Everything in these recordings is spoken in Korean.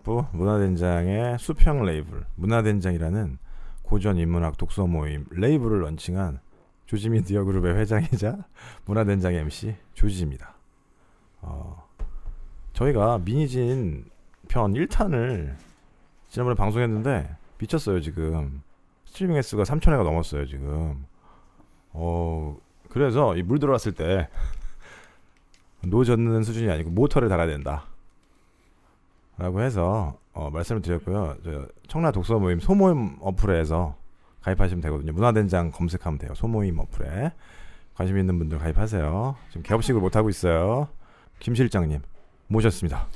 문학부 문화된장의 수평 레이블 문화된장이라는 고전 인문학 독서 모임 레이블을 런칭한 조지미디어 그룹의 회장이자 문화된장의 MC 조지입니다. 저희가 미니진 편 1탄을 지난번에 방송했는데 미쳤어요. 지금 스트리밍 횟수가 3,000회가 넘었어요. 지금 그래서 이 물 들어왔을 때 노 젓는 수준이 아니고 모터를 달아야 된다 라고 해서 말씀을 드렸고요. 저 청라 독서 모임 소모임 어플에서 가입하시면 되거든요. 문화된장 검색하면 돼요. 소모임 어플에 관심 있는 분들 가입하세요. 지금 개업식을 못하고 있어요. 김 실장님 모셨습니다.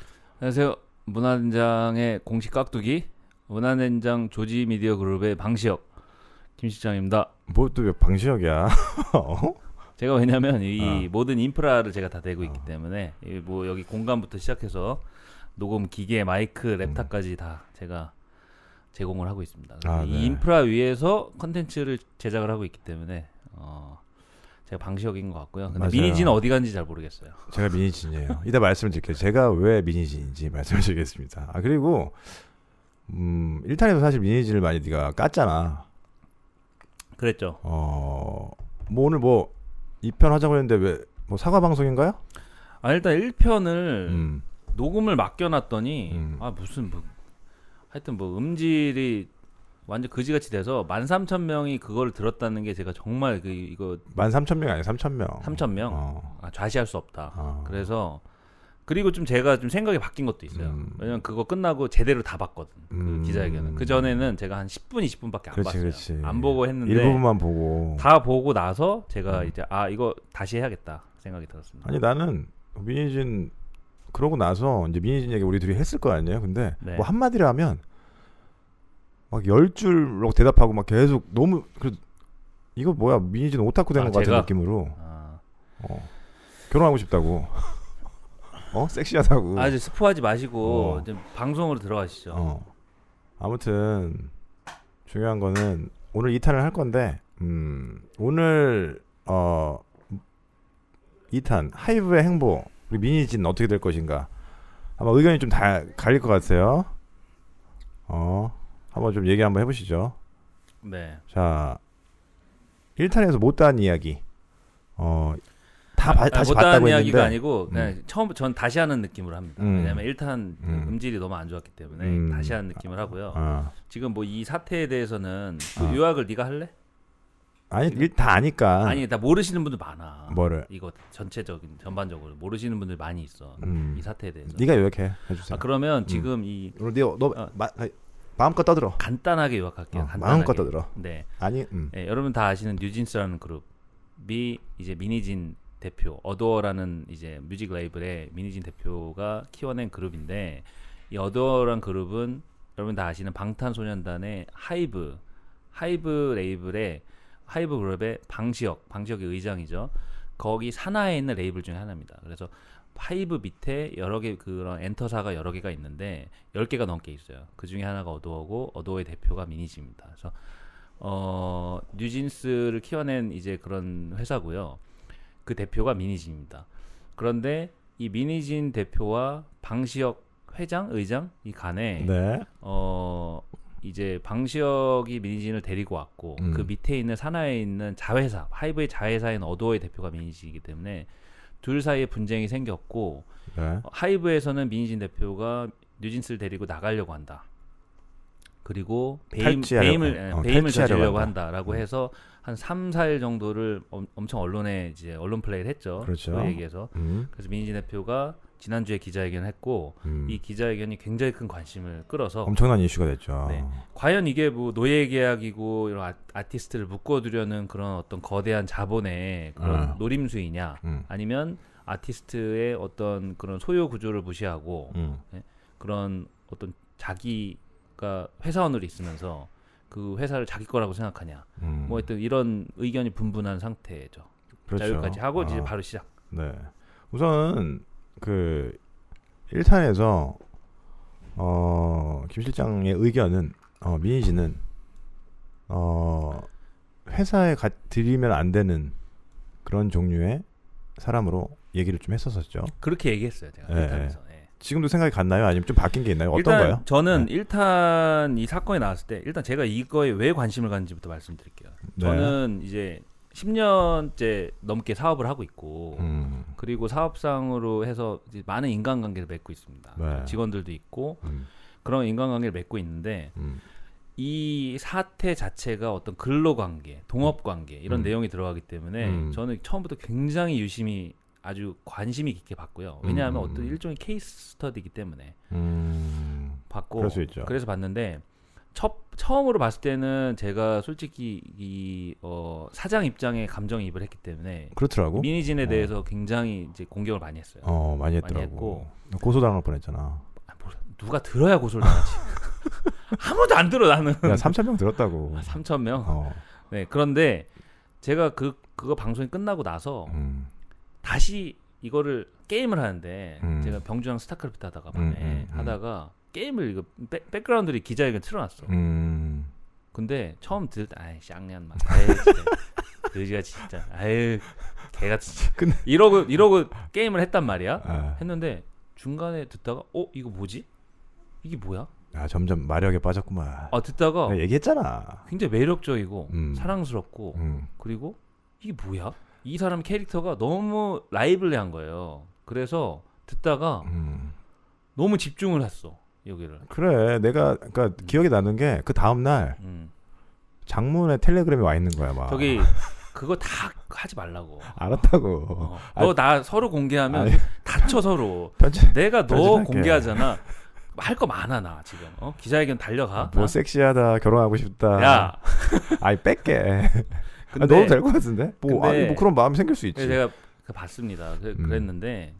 안녕하세요. 문화된장의 공식 깍두기 문화된장 조지미디어 그룹의 방시혁 김 실장입니다. 뭐 또 방시혁이야. 제가 왜냐면 이 모든 인프라를 제가 다 대고 있기 때문에 뭐 여기 공간부터 시작해서 녹음 기계, 마이크, 랩탑까지 다 제가 제공을 하고 있습니다. 이 네. 인프라 위에서 컨텐츠를 제작을 하고 있기 때문에 제가 방시혁인 것 같고요. 근데 맞아요. 미니진은 어디 간지 잘 모르겠어요. 제가 미니진이에요. 이따 말씀을 드릴게요. 제가 왜 미니진인지 말씀을 드리겠습니다. 그리고 1탄에서 사실 미니진을 많이 네가 깠잖아. 그랬죠. 뭐 오늘 뭐 2편 하자고 했는데 왜 뭐 사과 방송인가요? 일단 1편을 녹음을 맡겨놨더니 무슨 뭐 하여튼 뭐 음질이 완전 그지같이 돼서 13,000명이 그거를 들었다는 게 제가 정말 이거 13,000명 아니야 3,000명. 3,000명 좌시할 수 없다. 그래서 그리고 좀 제가 좀 생각이 바뀐 것도 있어요. 왜냐면 그거 끝나고 제대로 다 봤거든. 그 기자회견은. 그 전에는 제가 한 10분, 20분밖에 안 봤어요. 그렇지. 안 보고 했는데 일부분만 보고 다 보고 나서 제가 이제 이거 다시 해야겠다 생각이 들었습니다. 아니 나는 미니진 그러고 나서 이제 미니진 얘기 우리 둘이 했을 거 아니에요. 근데 네. 뭐 한마디로 하면 막 10줄로 대답하고 막 계속 너무 이거 뭐야 미니진 오타쿠 되는 것 같은 제가? 느낌으로 결혼하고 싶다고. 섹시하다고. 이제 스포하지 마시고 좀 방송으로 들어가시죠. 아무튼 중요한 거는 오늘 2탄을 할 건데 오늘 2탄 하이브의 행보 우리 미니진 어떻게 될 것인가 아마 의견이 좀 다 갈릴 것 같아요. 한번 좀 얘기 한번 해보시죠. 네. 자 1탄에서 못다한 이야기 다시 못다한 봤다고 이야기가 했는데 아니고 그냥 처음 전 다시 하는 느낌으로 합니다. 왜냐면 1탄 음질이 너무 안 좋았기 때문에 다시 하는 느낌을 하고요. 지금 뭐 이 사태에 대해서는 요약을 네가 할래? 아니 다 아니까. 아니 다 모르시는 분들 많아. 뭐를? 이거 전체적인 전반적으로 모르시는 분들 많이 있어. 이 사태에 대해서. 네가 요약해 해주세요. 그러면 지금 이 너 마음껏 떠들어. 간단하게 요약할게요. 간단하게. 마음껏 떠들어. 네. 아니. 네, 여러분 다 아시는 뉴진스라는 그룹이 이제 미니진 대표 어도어라는 이제 뮤직 레이블의 미니진 대표가 키워낸 그룹인데 이 어도어란 그룹은 여러분 다 아시는 방탄소년단의 하이브 레이블의 하이브 그룹의 방시혁이 의장이죠. 거기 산하에 있는 레이블 중에 하나입니다. 그래서 하이브 밑에 여러 개 그런 엔터사가 여러 개가 있는데 10개가 넘게 있어요. 그 중에 하나가 어도어고 어도어의 대표가 미니진입니다. 그래서 뉴진스를 키워낸 이제 그런 회사고요. 그 대표가 미니진입니다. 그런데 이 미니진 대표와 방시혁 의장 이 간에 네. 이제 방시혁이 미니진을 데리고 왔고 그 밑에 있는 산하에 있는 자회사 하이브의 자회사인 어도어의 대표가 미니진이기 때문에 둘 사이에 분쟁이 생겼고 네. 하이브에서는 미니진 대표가 뉴진스를 데리고 나가려고 한다. 그리고 배임을 저지르려고 한다라고 해서 한 3, 4일 정도를 엄청 언론에 이제 언론 플레이를 했죠. 그렇죠. 그 얘기에서. 그래서 민희진 대표가 지난주에 기자회견을 했고 이 기자회견이 굉장히 큰 관심을 끌어서 엄청난 이슈가 됐죠. 네. 과연 이게 뭐 노예 계약이고 이런 아티스트를 묶어두려는 그런 어떤 거대한 자본의 그런 노림수이냐 아니면 아티스트의 어떤 그런 소요 구조를 무시하고 네? 그런 어떤 자기가 회사원으로 있으면서 그 회사를 자기 거라고 생각하냐 뭐 하여튼 이런 의견이 분분한 상태죠. 그렇죠. 자, 여기까지 하고 이제 바로 시작. 네. 우선 그 1탄에서 김 실장의 의견은 미니지는 회사에 들이면 안 되는 그런 종류의 사람으로 얘기를 좀 했었었죠. 그렇게 얘기했어요, 제가. 네. 1탄에서. 네. 지금도 생각이 같나요? 아니면 좀 바뀐 게 있나요? 일단 어떤가요? 저는 네. 일단 이 사건이 나왔을 때 일단 제가 이거에 왜 관심을 갖는지부터 말씀드릴게요. 네. 저는 이제 10년째 넘게 사업을 하고 있고 그리고 사업상으로 해서 이제 많은 인간관계를 맺고 있습니다. 네. 직원들도 있고 그런 인간관계를 맺고 있는데 이 사태 자체가 어떤 근로관계, 동업관계 이런 내용이 들어가기 때문에 저는 처음부터 굉장히 유심히 아주 관심이 깊게 봤고요. 왜냐하면 어떤 일종의 케이스 스터디이기 때문에 봤고 그럴 수 있죠. 그래서 봤는데 처음으로 봤을 때는 제가 솔직히 이 사장 입장에 감정이입을 했기 때문에 그렇더라고. 미니진에 대해서 굉장히 이제 공격을 많이 했어요. 많이 했더라고. 했고. 고소당할 뻔했잖아. 아, 누가 들어야 고소를 당하지? 아무도 안 들어 나는. 야, 3,000명 들었다고. 3,000명. 네, 그런데 제가 그거 방송이 끝나고 나서 다시 이거를 게임을 하는데 제가 병주랑 스타크래프트 하다가 밤에 하다가 게임을 이거 백그라운드리 기자회견 틀어놨어. 근데 처음 들을 때 아이 쌍년 막 아이 진짜 그지가 진짜 아유 개같이 근데 이러고 게임을 했단 말이야. 아. 했는데 중간에 듣다가 이거 뭐지? 이게 뭐야? 점점 마력에 빠졌구만. 듣다가 내가 얘기했잖아. 굉장히 매력적이고 사랑스럽고 그리고 이게 뭐야? 이 사람 캐릭터가 너무 라이블리한 거예요. 그래서 듣다가 너무 집중을 했어 여기를. 그래, 내가 그러니까 기억이 나는 게 그 다음 날 장문에 텔레그램이 와 있는 거야, 막. 저기 그거 다 하지 말라고. 알았다고. 너 나 서로 공개하면 아니, 다쳐 서로. 내가 너 편집할게. 공개하잖아. 할 거 많아 나 지금. 기자회견 달려가. 뭐 섹시하다, 결혼하고 싶다. 야. 아이 뺄게. 근데 너도 될 것 같은데? 뭐, 근데 뭐 그런 마음이 생길 수 있지. 제가 봤습니다. 그랬는데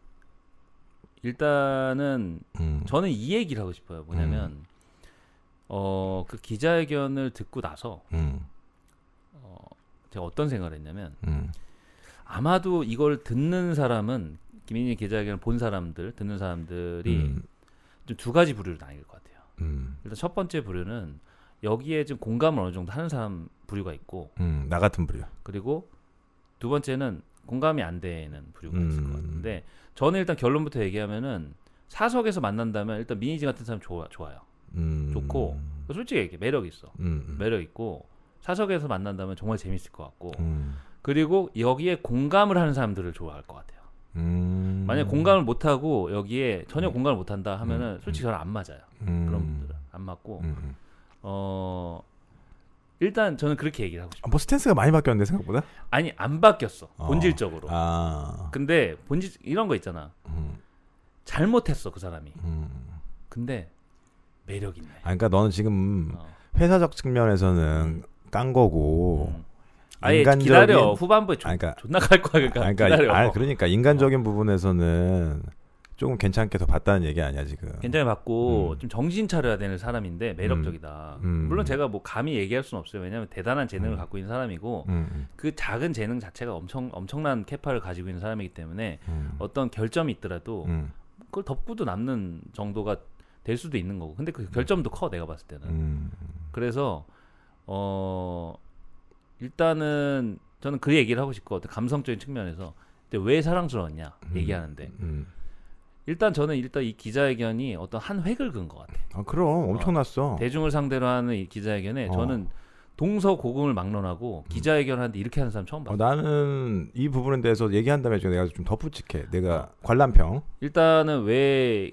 일단은 저는 이 얘기를 하고 싶어요. 뭐냐면 그 기자회견을 듣고 나서 제가 어떤 생각을 했냐면 아마도 이걸 듣는 사람은 김민희 기자회견을 본 사람들, 듣는 사람들이 좀 두 가지 부류로 나뉠 것 같아요. 일단 첫 번째 부류는 여기에 좀 공감을 어느 정도 하는 사람 부류가 있고 나 같은 부류. 그리고 두 번째는 공감이 안 되는 부류가 있을 것 같은데 저는 일단 결론부터 얘기하면은 사석에서 만난다면 일단 민희진 같은 사람 좋아요. 좋고 솔직히 얘기해 매력 있어. 매력 있고 사석에서 만난다면 정말 재밌을 것 같고 그리고 여기에 공감을 하는 사람들을 좋아할 것 같아요. 만약 공감을 못하고 여기에 전혀 공감을 못한다 하면은 솔직히 저는 안 맞아요. 그런 분들은 안 맞고 일단 저는 그렇게 얘기를 하고 싶어요. 뭐 스탠스가 많이 바뀌었는데 생각보다? 아니 안 바뀌었어 본질적으로. 아. 근데 본질 이런 거 있잖아. 잘못했어 그 사람이. 근데 매력 있네. 그러니까 너는 지금 회사적 측면에서는 깐 거고 아예 인간적인- 기다려 후반부에 그러니까- 존나 갈 거야 그러니까 기다려. 그러니까 인간적인 부분에서는 조금 괜찮게 더 봤다는 얘기 아니야 지금. 굉장히 받고 좀 정신 차려야 되는 사람인데 매력적이다. 물론 제가 뭐 감히 얘기할 수는 없어요. 왜냐하면 대단한 재능을 갖고 있는 사람이고 그 작은 재능 자체가 엄청난 캐파를 가지고 있는 사람이기 때문에 어떤 결점이 있더라도 그걸 덮고도 남는 정도가 될 수도 있는 거고. 근데 그 결점도 커 내가 봤을 때는. 그래서 일단은 저는 그 얘기를 하고 싶고 어떤 감성적인 측면에서 근데 왜 사랑스러웠냐 얘기하는데 일단 저는 이 기자회견이 어떤 한 획을 그은 것 같아요. 그럼 엄청났어. 대중을 상대로 하는 이 기자회견에 저는 동서고금을 막론하고 기자회견을 하는데 이렇게 하는 사람 처음 봤어요. 나는 이 부분에 대해서 얘기한 다음에 내가 좀 덧붙일게. 내가 관람평. 일단은 왜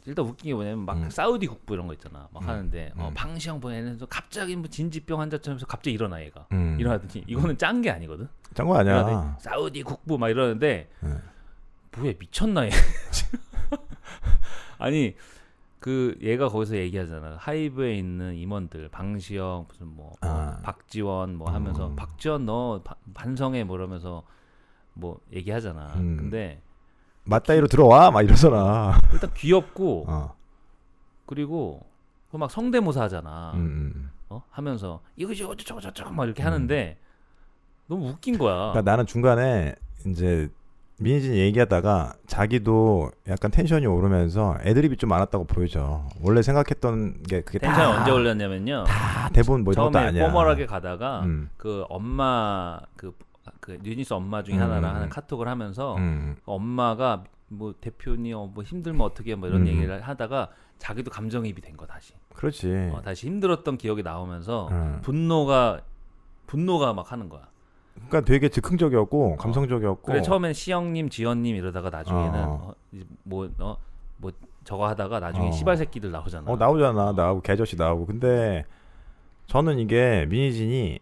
일단 웃긴 게 뭐냐면 막 사우디 국부 이런 거 있잖아. 막 하는데 방시영 보내면서 갑자기 뭐 진지병 환자처럼 해서 갑자기 일어나 얘가. 일어나더니 이거는 짠 게 아니거든. 짠 거 아니야. 일어나더니 사우디 국부 막 이러는데 뭐야 미쳤나 얘. 아니 그 얘가 거기서 얘기하잖아. 하이브에 있는 임원들 방시영 무슨 뭐 박지원 뭐 하면서 박지원 너 반성해 뭐 이러면서 뭐 얘기하잖아. 근데 맞다이로 들어와 막 이러잖아. 일단 귀엽고 그리고 그 막 성대모사 하잖아. 하면서 이거지 어쩌고 저쩌고 막 이렇게 하는데 너무 웃긴 거야. 그러니까 나는 중간에 이제 민희진이 얘기하다가 자기도 약간 텐션이 오르면서 애드립이 좀 많았다고 보여져. 원래 생각했던 게 그게 텐션 언제 올렸냐면요. 다 대본 뭐 이런 것도 처음에 아니야. 포멀하게 가다가 그 엄마 그 뉴진스 엄마 중에 하나랑 하는 카톡을 하면서 엄마가 뭐 대표님 뭐 힘들면 어떻게 뭐 이런 얘기를 하다가 자기도 감정이입이 된 거 다시. 그렇지. 다시 힘들었던 기억이 나오면서 응. 분노가 막 하는 거야. 그러니까 되게 즉흥적이었고 감성적이었고. 그래 처음엔 시영님, 지연님 이러다가 나중에는 이제 뭐 저거 하다가 나중에 씨발 새끼들 나오잖아. 나오잖아. 나오고 개저씨 나오고. 근데 저는 이게 민희진이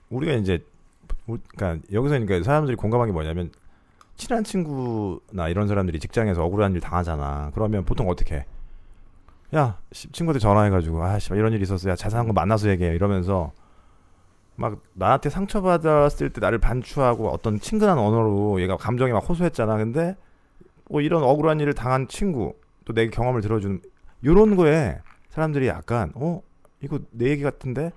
우리가 이제 그러니까 여기서 그러니까 사람들이 공감한 게 뭐냐면 친한 친구나 이런 사람들이 직장에서 억울한 일 당하잖아. 그러면 보통 어떻게 해? 야 친구한테 전화해가지고 아씨 이런 일 있었어. 야 자세한 거 만나서 얘기해. 이러면서 막 나한테 상처받았을 때 나를 반추하고 어떤 친근한 언어로 얘가 감정이 막 호소했잖아. 근데 뭐 이런 억울한 일을 당한 친구 또 내 경험을 들어주는 이런 거에 사람들이 약간 이거 내 얘기 같은데?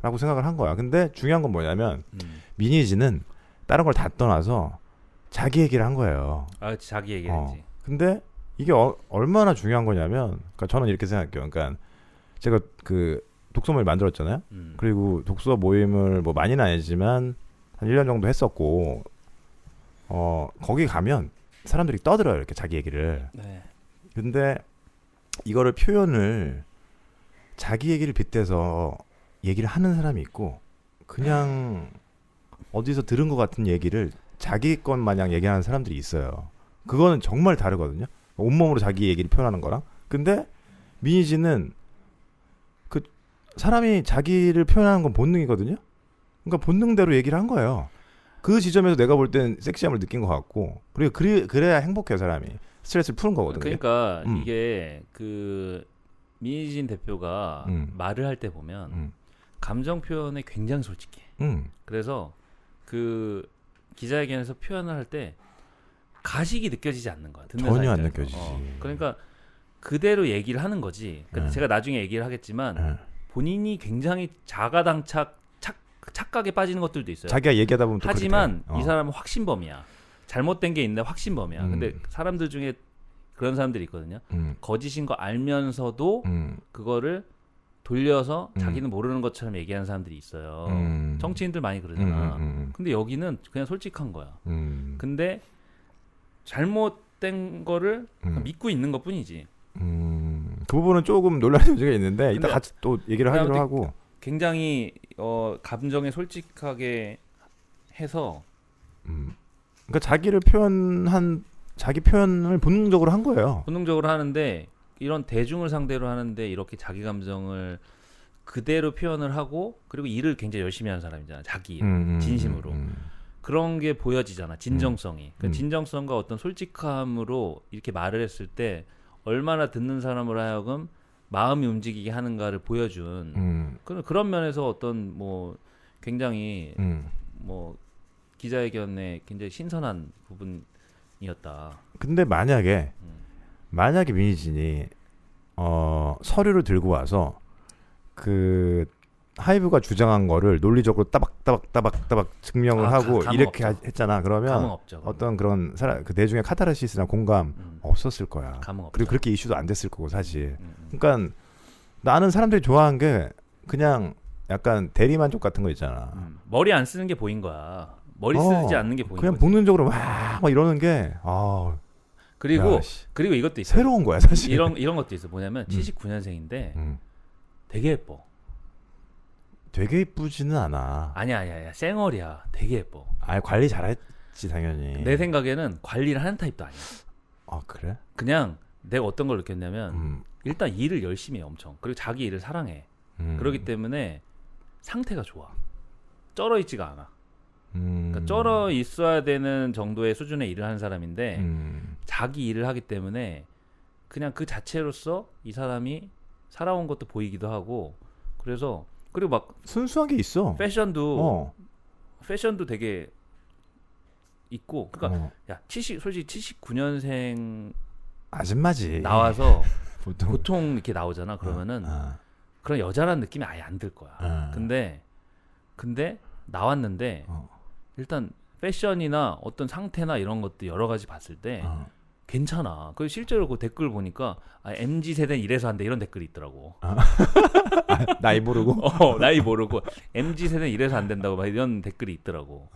라고 생각을 한 거야. 근데 중요한 건 뭐냐면 민희진은 다른 걸 다 떠나서 자기 얘기를 한 거예요. 자기 얘기했지. 근데 이게 얼마나 중요한 거냐면 그러니까 저는 이렇게 생각해요. 그러니까 제가 그 독서 모임 만들었잖아요. 그리고 독서 모임을 뭐 많이는 아니지만 한 1년 정도 했었고 거기 가면 사람들이 떠들어요. 이렇게 자기 얘기를. 네. 근데 이거를 표현을 자기 얘기를 빗대서 얘기를 하는 사람이 있고 그냥 어디서 들은 것 같은 얘기를 자기 것 마냥 얘기하는 사람들이 있어요. 그거는 정말 다르거든요. 온몸으로 자기 얘기를 표현하는 거랑. 근데 민희진은 그 사람이 자기를 표현하는 건 본능이거든요. 그러니까 본능대로 얘기를 한 거예요. 그 지점에서 내가 볼 땐 섹시함을 느낀 것 같고 그리고 그래야 행복해요. 사람이 스트레스를 푸는 거거든요. 그러니까 이게 그 민희진 대표가 말을 할 때 보면 감정 표현에 굉장히 솔직해. 그래서 그 기자회견에서 표현을 할 때 가식이 느껴지지 않는 거야. 듣는 전혀 안 사람들한테. 느껴지지. 그러니까 그대로 얘기를 하는 거지. 근데 제가 나중에 얘기를 하겠지만 본인이 굉장히 자가당착 착각에 빠지는 것들도 있어요. 자기가 얘기하다 보면 또 하지만 그렇게 이 사람은 확신범이야. 잘못된 게 있는데 확신범이야. 근데 사람들 중에 그런 사람들이 있거든요. 거짓인 거 알면서도 그거를 돌려서 자기는 모르는 것처럼 얘기하는 사람들이 있어요. 정치인들 많이 그러잖아. 근데 여기는 그냥 솔직한 거야. 근데 잘못된 거를 믿고 있는 것뿐이지. 그 부분은 조금 논란의 여지가 있는데 이따 같이 또 얘기를 하기로 하고. 굉장히 감정에 솔직하게 해서 그러니까 자기 표현을 본능적으로 한 거예요. 본능적으로 하는데 이런 대중을 상대로 하는데 이렇게 자기 감정을 그대로 표현을 하고 그리고 일을 굉장히 열심히 하는 사람이잖아. 자기 일, 진심으로. 그런 게 보여지잖아. 진정성이. 그 진정성과 어떤 솔직함으로 이렇게 말을 했을 때 얼마나 듣는 사람으로 하여금 마음이 움직이게 하는가를 보여준 그런 면에서 어떤 뭐 굉장히 뭐 기자회견에 굉장히 신선한 부분이었다. 근데 만약에 민희진이 서류를 들고 와서 그 하이브가 주장한 거를 논리적으로 따박따박 증명을 하고 이렇게 했잖아. 그러면 없죠, 어떤 그런 그 대중의 카타르시스나 공감 없었을 거야. 그리고 그렇게 이슈도 안 됐을 거고 사실. 그러니까 나는 사람들이 좋아한 게 그냥 약간 대리만족 같은 거 있잖아. 머리 안 쓰는 게 보인 거야. 머리 쓰지 않는 게 보인 그냥 거지. 본능적으로 막 이러는 게 그리고 이것도 있어. 새로운 거야 사실. 이런 것도 있어. 뭐냐면 79년생인데 되게 예뻐. 되게 예쁘지는 않아. 아니야. 쌩얼이야. 되게 예뻐. 관리 잘했지 당연히. 내 생각에는 관리를 하는 타입도 아니야. 아 그래? 그냥 내가 어떤 걸 느꼈냐면 일단 일을 열심히 해 엄청. 그리고 자기 일을 사랑해. 그렇기 때문에 상태가 좋아. 쩔어 있지가 않아. 그러니까 쩔어 있어야 되는 정도의 수준의 일을 하는 사람인데 자기 일을 하기 때문에 그냥 그 자체로서 이 사람이 살아온 것도 보이기도 하고 그래서 그리고 막 순수한 게 있어. 패션도 되게 있고 그러니까 야 솔직히 79년생 아줌마지 나와서 보통 이렇게 나오잖아. 그러면은 그런 여자라는 느낌이 아예 안 들 거야. 근데 나왔는데 일단 패션이나 어떤 상태나 이런 것도 여러 가지 봤을 때 괜찮아. 그 실제로 그 댓글 보니까 MZ 세대는 이래서 한대 이런 댓글이 있더라고. 나이 모르고. 나이 모르고 MZ 세대는 이래서 안 된다고 막 이런 댓글이 있더라고.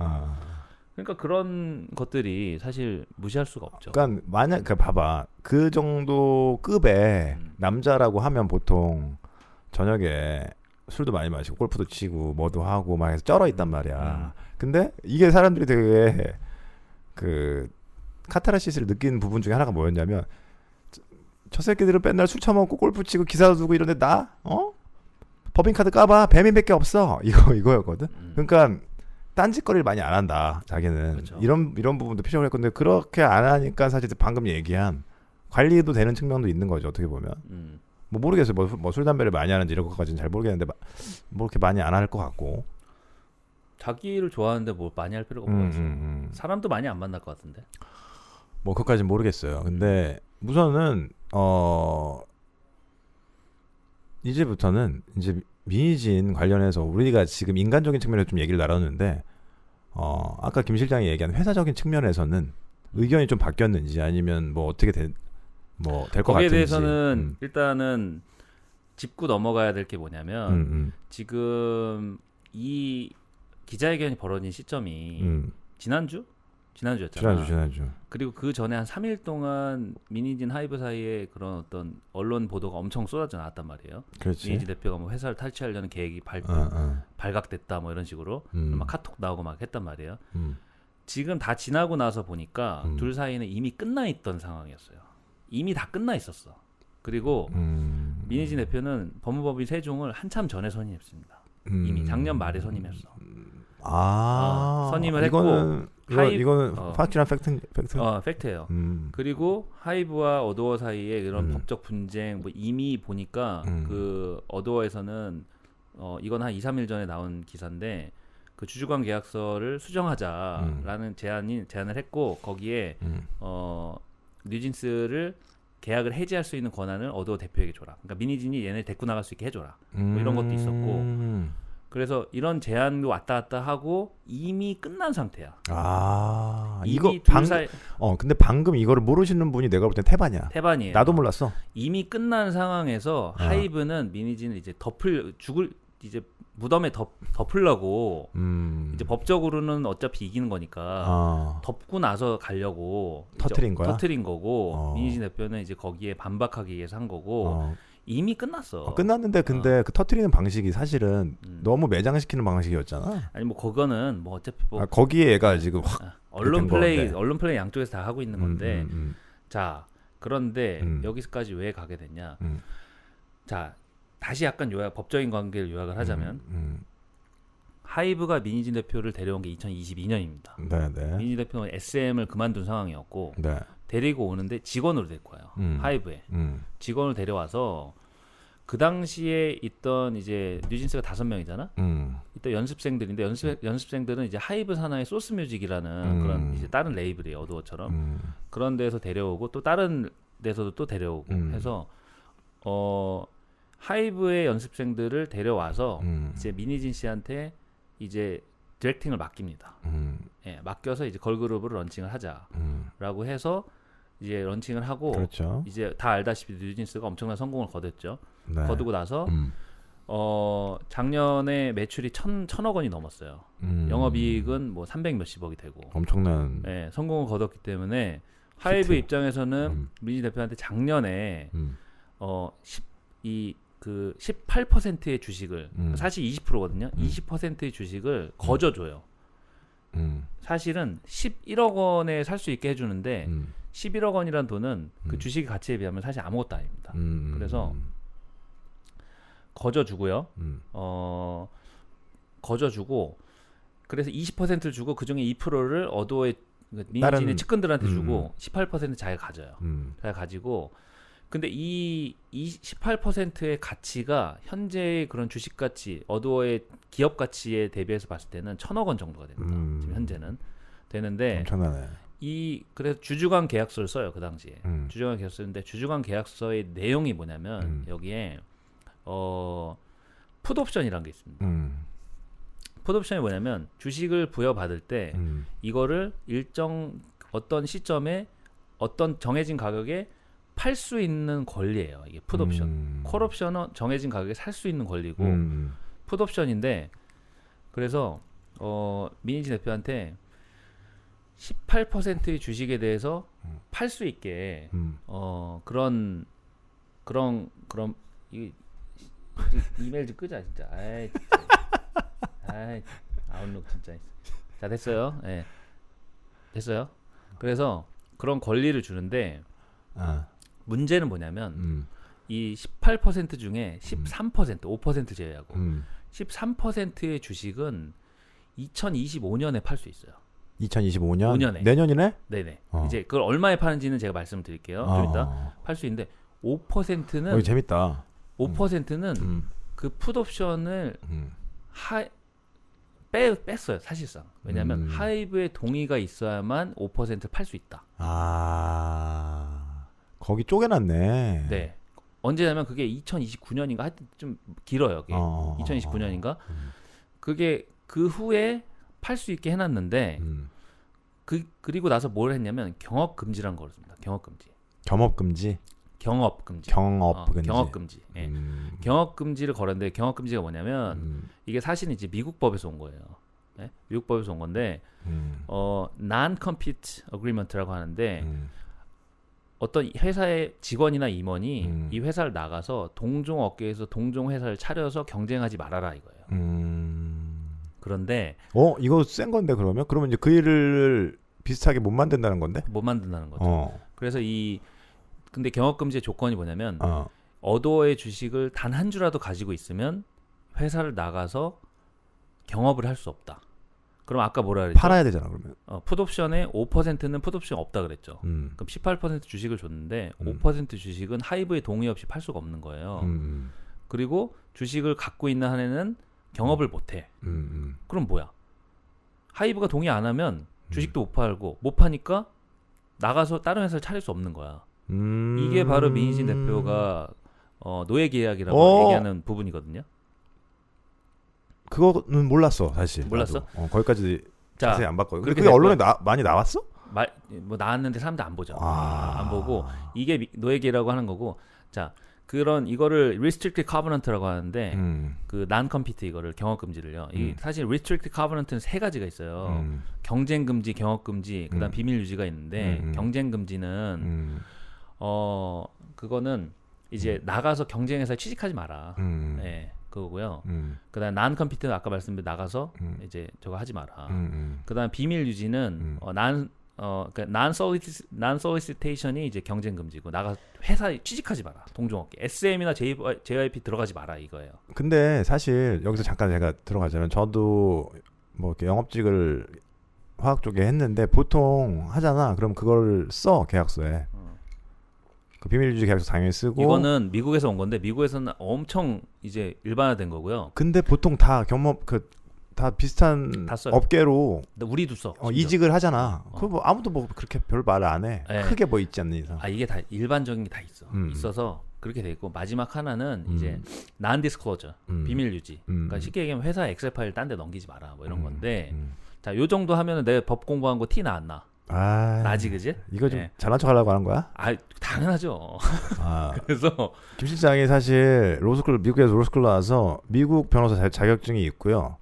그러니까 그런 것들이 사실 무시할 수가 없죠. 그러니까 만약 그 봐봐 그 정도 급의 남자라고 하면 보통 저녁에 술도 많이 마시고 골프도 치고 뭐도 하고 막 해서 쩔어 있단 말이야. 근데 이게 사람들이 되게 그 카타르시스를 느끼는 부분 중에 하나가 뭐였냐면 저 새끼들은 맨날 술 처먹고 골프 치고 기사도 두고 이런데 나 법인카드 까봐 배민밖에 없어 이거였거든. 그러니까 딴짓거리를 많이 안 한다 자기는. 그렇죠. 이런 부분도 필요할 건데 그렇게 안 하니까 사실 방금 얘기한 관리도 되는 측면도 있는 거죠 어떻게 보면. 뭐 모르겠어요. 뭐 술 담배를 많이 하는지 이런 것까지는 잘 모르겠는데 뭐 그렇게 많이 안 할 것 같고. 자기를 좋아하는데 뭐 많이 할 필요가 없어. 사람도 많이 안 만날 것 같은데. 뭐 그것까지는 모르겠어요. 근데 우선은 이제부터는 이제 민희진 관련해서 우리가 지금 인간적인 측면에서 좀 얘기를 나눴는데 아까 김 실장이 얘기한 회사적인 측면에서는 의견이 좀 바뀌었는지 아니면 뭐 어떻게 될 것 거기에 같은지. 대해서는 일단은 짚고 넘어가야 될 게 뭐냐면 지금 이 기자회견이 벌어진 시점이 지난주였잖아. 지난주. 그리고 그 전에 한 3일 동안 민희진 하이브 사이에 그런 어떤 언론 보도가 엄청 쏟아져 나왔단 말이에요. 그렇지. 민희진 대표가 뭐 회사를 탈취하려는 계획이 발각됐다 뭐 이런 식으로 막 카톡 나오고 막 했단 말이에요. 지금 다 지나고 나서 보니까 둘 사이는 이미 끝나 있던 상황이었어요. 이미 다 끝나 있었어. 그리고 민희진 대표는 법무법인 세종을 한참 전에 선임했습니다. 이미 작년 말에 선임했어. 선임을 했고 이거는 팩트랑 팩트. 팩트예요. 그리고 하이브와 어도어 사이에 이런 법적 분쟁 뭐 이미 보니까 그 어도어에서는 이건 한 2, 3일 전에 나온 기사인데 그 주주관 계약서를 수정하자라는 제안을 했고 거기에 뉴진스를 계약을 해지할 수 있는 권한을 어도어 대표에게 줘라. 그러니까 민희진이 얘네 데리고 나갈 수 있게 해줘라. 뭐 이런 것도 있었고. 그래서 이런 제안도 왔다 갔다 하고 이미 끝난 상태야. 이거 근데 방금 이거를 모르시는 분이 내가 볼 땐 태반이야. 태반이에요. 나도 몰랐어. 이미 끝난 상황에서 하이브는 민희진을 이제 이제 무덤에 덮으려고 이제 법적으로는 어차피 이기는 거니까 덮고 나서 가려고 터트린 거고 민희진 대표는 이제 거기에 반박하기 위해서 한 거고 이미 끝났어. 끝났는데 근데 그 터트리는 방식이 사실은 너무 매장시키는 방식이었잖아. 아니 뭐 그거는 뭐 어차피 뭐 거기에 얘가 지금 확 언론 플레이 양쪽에서 다 하고 있는 건데 자 그런데 여기서까지 왜 가게 됐냐? 자 다시 약간 법적인 관계를 요약을 하자면 하이브가 민희진 대표를 데려온 게 2022년입니다. 네네. 민희진 대표는 SM을 그만둔 상황이었고 네. 데리고 오는데 직원으로 데리고 와요. 하이브에 직원을 데려와서 그 당시에 있던 이제 뉴진스가 5명이잖아. 이때 연습생들인데 연습생들은 이제 하이브 산하의 소스뮤직이라는 그런 이제 다른 레이블이에요. 어도어처럼 그런 데서 데려오고 또 다른 데서도 또 데려오고 해서 하이브의 연습생들을 데려와서 이제 민희진 씨한테 이제 디렉팅을 맡깁니다. 예, 맡겨서 이제 걸그룹으로 런칭을 하자라고 해서 이제 런칭을 하고 그렇죠. 이제 다 알다시피 뉴진스가 엄청난 성공을 거뒀죠. 네. 거두고 나서 작년에 매출이 1,000억 원이 넘었어요. 영업이익은 뭐 300 몇십억이 되고 엄청난 성공을 거뒀기 때문에 하이브 입장에서는 민희진 대표한테 작년에 18%의 주식을 사실 20%거든요. 20%의 주식을 거저줘요. 사실은 11억 원에 살 수 있게 해주는데 11억 원이란 돈은 그 주식 가치에 비하면 사실 아무것도 아닙니다. 그래서 거저주고요. 거저주고 그래서 20%를 주고 그 중에 2%를 어도의 민희진의 측근들한테 주고 18% 자기가 가져요. 자기가 가지고 근데 이 18%의 가치가 현재의 그런 주식 가치, 어도어의 기업 가치에 대비해서 봤을 때는 1,000억 원 정도가 됩니다. 지금 현재는 되는데 엄청나네. 그래서 주주관 계약서를 써요 그 당시에. 주주관 계약서인데 주주관 계약서의 내용이 뭐냐면 여기에 풋옵션이라는 게 있습니다. 풋옵션이 뭐냐면 주식을 부여받을 때 이거를 어떤 시점에 어떤 정해진 가격에 팔 수 있는 권리예요. 이게 풋옵션. 콜옵션은 정해진 가격에 살 수 있는 권리고 풋옵션인데 그래서 민희진 대표한테 18%의 주식에 대해서 팔 수 있게 그런 이메일 좀 끄자 진짜. 아이 진짜. 아이 아웃룩 진짜. 자 됐어요. 예. 됐어요. 그래서 그런 권리를 주는데 문제는 뭐냐면 이 18% 중에 13% 5% 제외하고 13%의 주식은 2025년에 팔 수 있어요. 2025년 5년에. 내년이네? 네네. 이제 그걸 얼마에 파는지는 제가 말씀드릴게요. 좀 이따 팔 수 있는데 5%는 이거 재밌다. 5%는 그 풋옵션을 뺐어요 사실상. 왜냐하면 하이브의 동의가 있어야만 5% 팔 수 있다. 거기 쪼개놨네. 네. 언제냐면 그게 2029년인가 하여튼 좀 길어요. 그게 2029년인가. 그게 그 후에 팔 수 있게 해놨는데 그리고 나서 뭘 했냐면 경업 금지란 걸 씁니다. 경업 금지. 겸업 금지. 경업 금지. 경업 금지. 경업 금지. 예. 경업 금지를 걸었는데 경업 금지가 뭐냐면 이게 사실은 이제 미국 법에서 온 거예요. 예? 미국 법에서 온 건데 non-compete agreement라고 하는데 어떤 회사의 직원이나 임원이 이 회사를 나가서 동종 업계에서 동종 회사를 차려서 경쟁하지 말아라 이거예요. 그런데 이거 센 건데 그러면 이제 그 일을 비슷하게 못 만든다는 건데? 못 만든다는 거죠. 그래서 근데 경업 금지의 조건이 뭐냐면 어도어의 주식을 단 한 주라도 가지고 있으면 회사를 나가서 경업을 할 수 없다. 그럼 아까 뭐라 그랬죠? 팔아야 되잖아 그러면. 풋옵션의 5%는 풋옵션 없다 그랬죠. 그럼 18% 주식을 줬는데 5% 주식은 하이브의 동의 없이 팔 수가 없는 거예요. 그리고 주식을 갖고 있는 한에는 경업을 못해. 그럼 뭐야? 하이브가 동의 안 하면 주식도 못 팔고 못 파니까 나가서 다른 회사를 차릴 수 없는 거야. 이게 바로 민희진 대표가 노예 계약이라고 얘기하는 부분이거든요. 그거는 몰랐어 사실. 몰랐어? 거기까지 자세히 안 봤거든. 그렇게 그게 언론에 많이 나왔어? 뭐 나왔는데 사람들 안 보죠. 안 보고 이게 노예 계약이라고 하는 거고. 자 이거를 restricted covenant라고 하는데 그 non-compete 이거를 경업 금지를요. 이 사실 restricted covenant는 세 가지가 있어요. 경쟁 금지, 경업 금지, 그다음 비밀 유지가 있는데 경쟁 금지는 그거는 이제 나가서 경쟁회사에 취직하지 마라. 예, 그거고요. 그다음 non-compete 아까 말씀드린 나가서 이제 저거 하지 마라. 그다음 비밀 유지는 그러니까 non-solicitation이 이제 경쟁 금지고 나가 회사에 취직하지 마라. 동종업계 SM이나 JYP 들어가지 마라 이거예요. 근데 사실 여기서 잠깐 제가 들어가자면 저도 뭐 이렇게 영업직을 화학 쪽에 했는데 보통 하잖아. 그럼 그걸 써 계약서에. 그 비밀유지 계약서 당연히 쓰고. 이거는 미국에서 온 건데 미국에서는 엄청 이제 일반화된 거고요. 근데 보통 다 다 비슷한 다 써요. 업계로 우리도 써. 이직을 하잖아. 그거 뭐 아무도 뭐 그렇게 별 말 안 해. 네. 크게 뭐 있지 않는 이상. 이게 다 일반적인 게 다 있어. 있어서 그렇게 돼 있고 마지막 하나는 이제 non-disclosure 비밀 유지. 그러니까 쉽게 얘기하면 회사 엑셀 파일 딴 데 넘기지 마라 뭐 이런 건데. 자, 요 정도 하면은 내 법 공부한 거 티 나왔나? 나지 그지? 이거 좀 잘난 척하려고 하는 거야? 당연하죠. 그래서 김 실장이 사실 미국에서 로스쿨 나와서 미국 변호사 자격증이 있고요.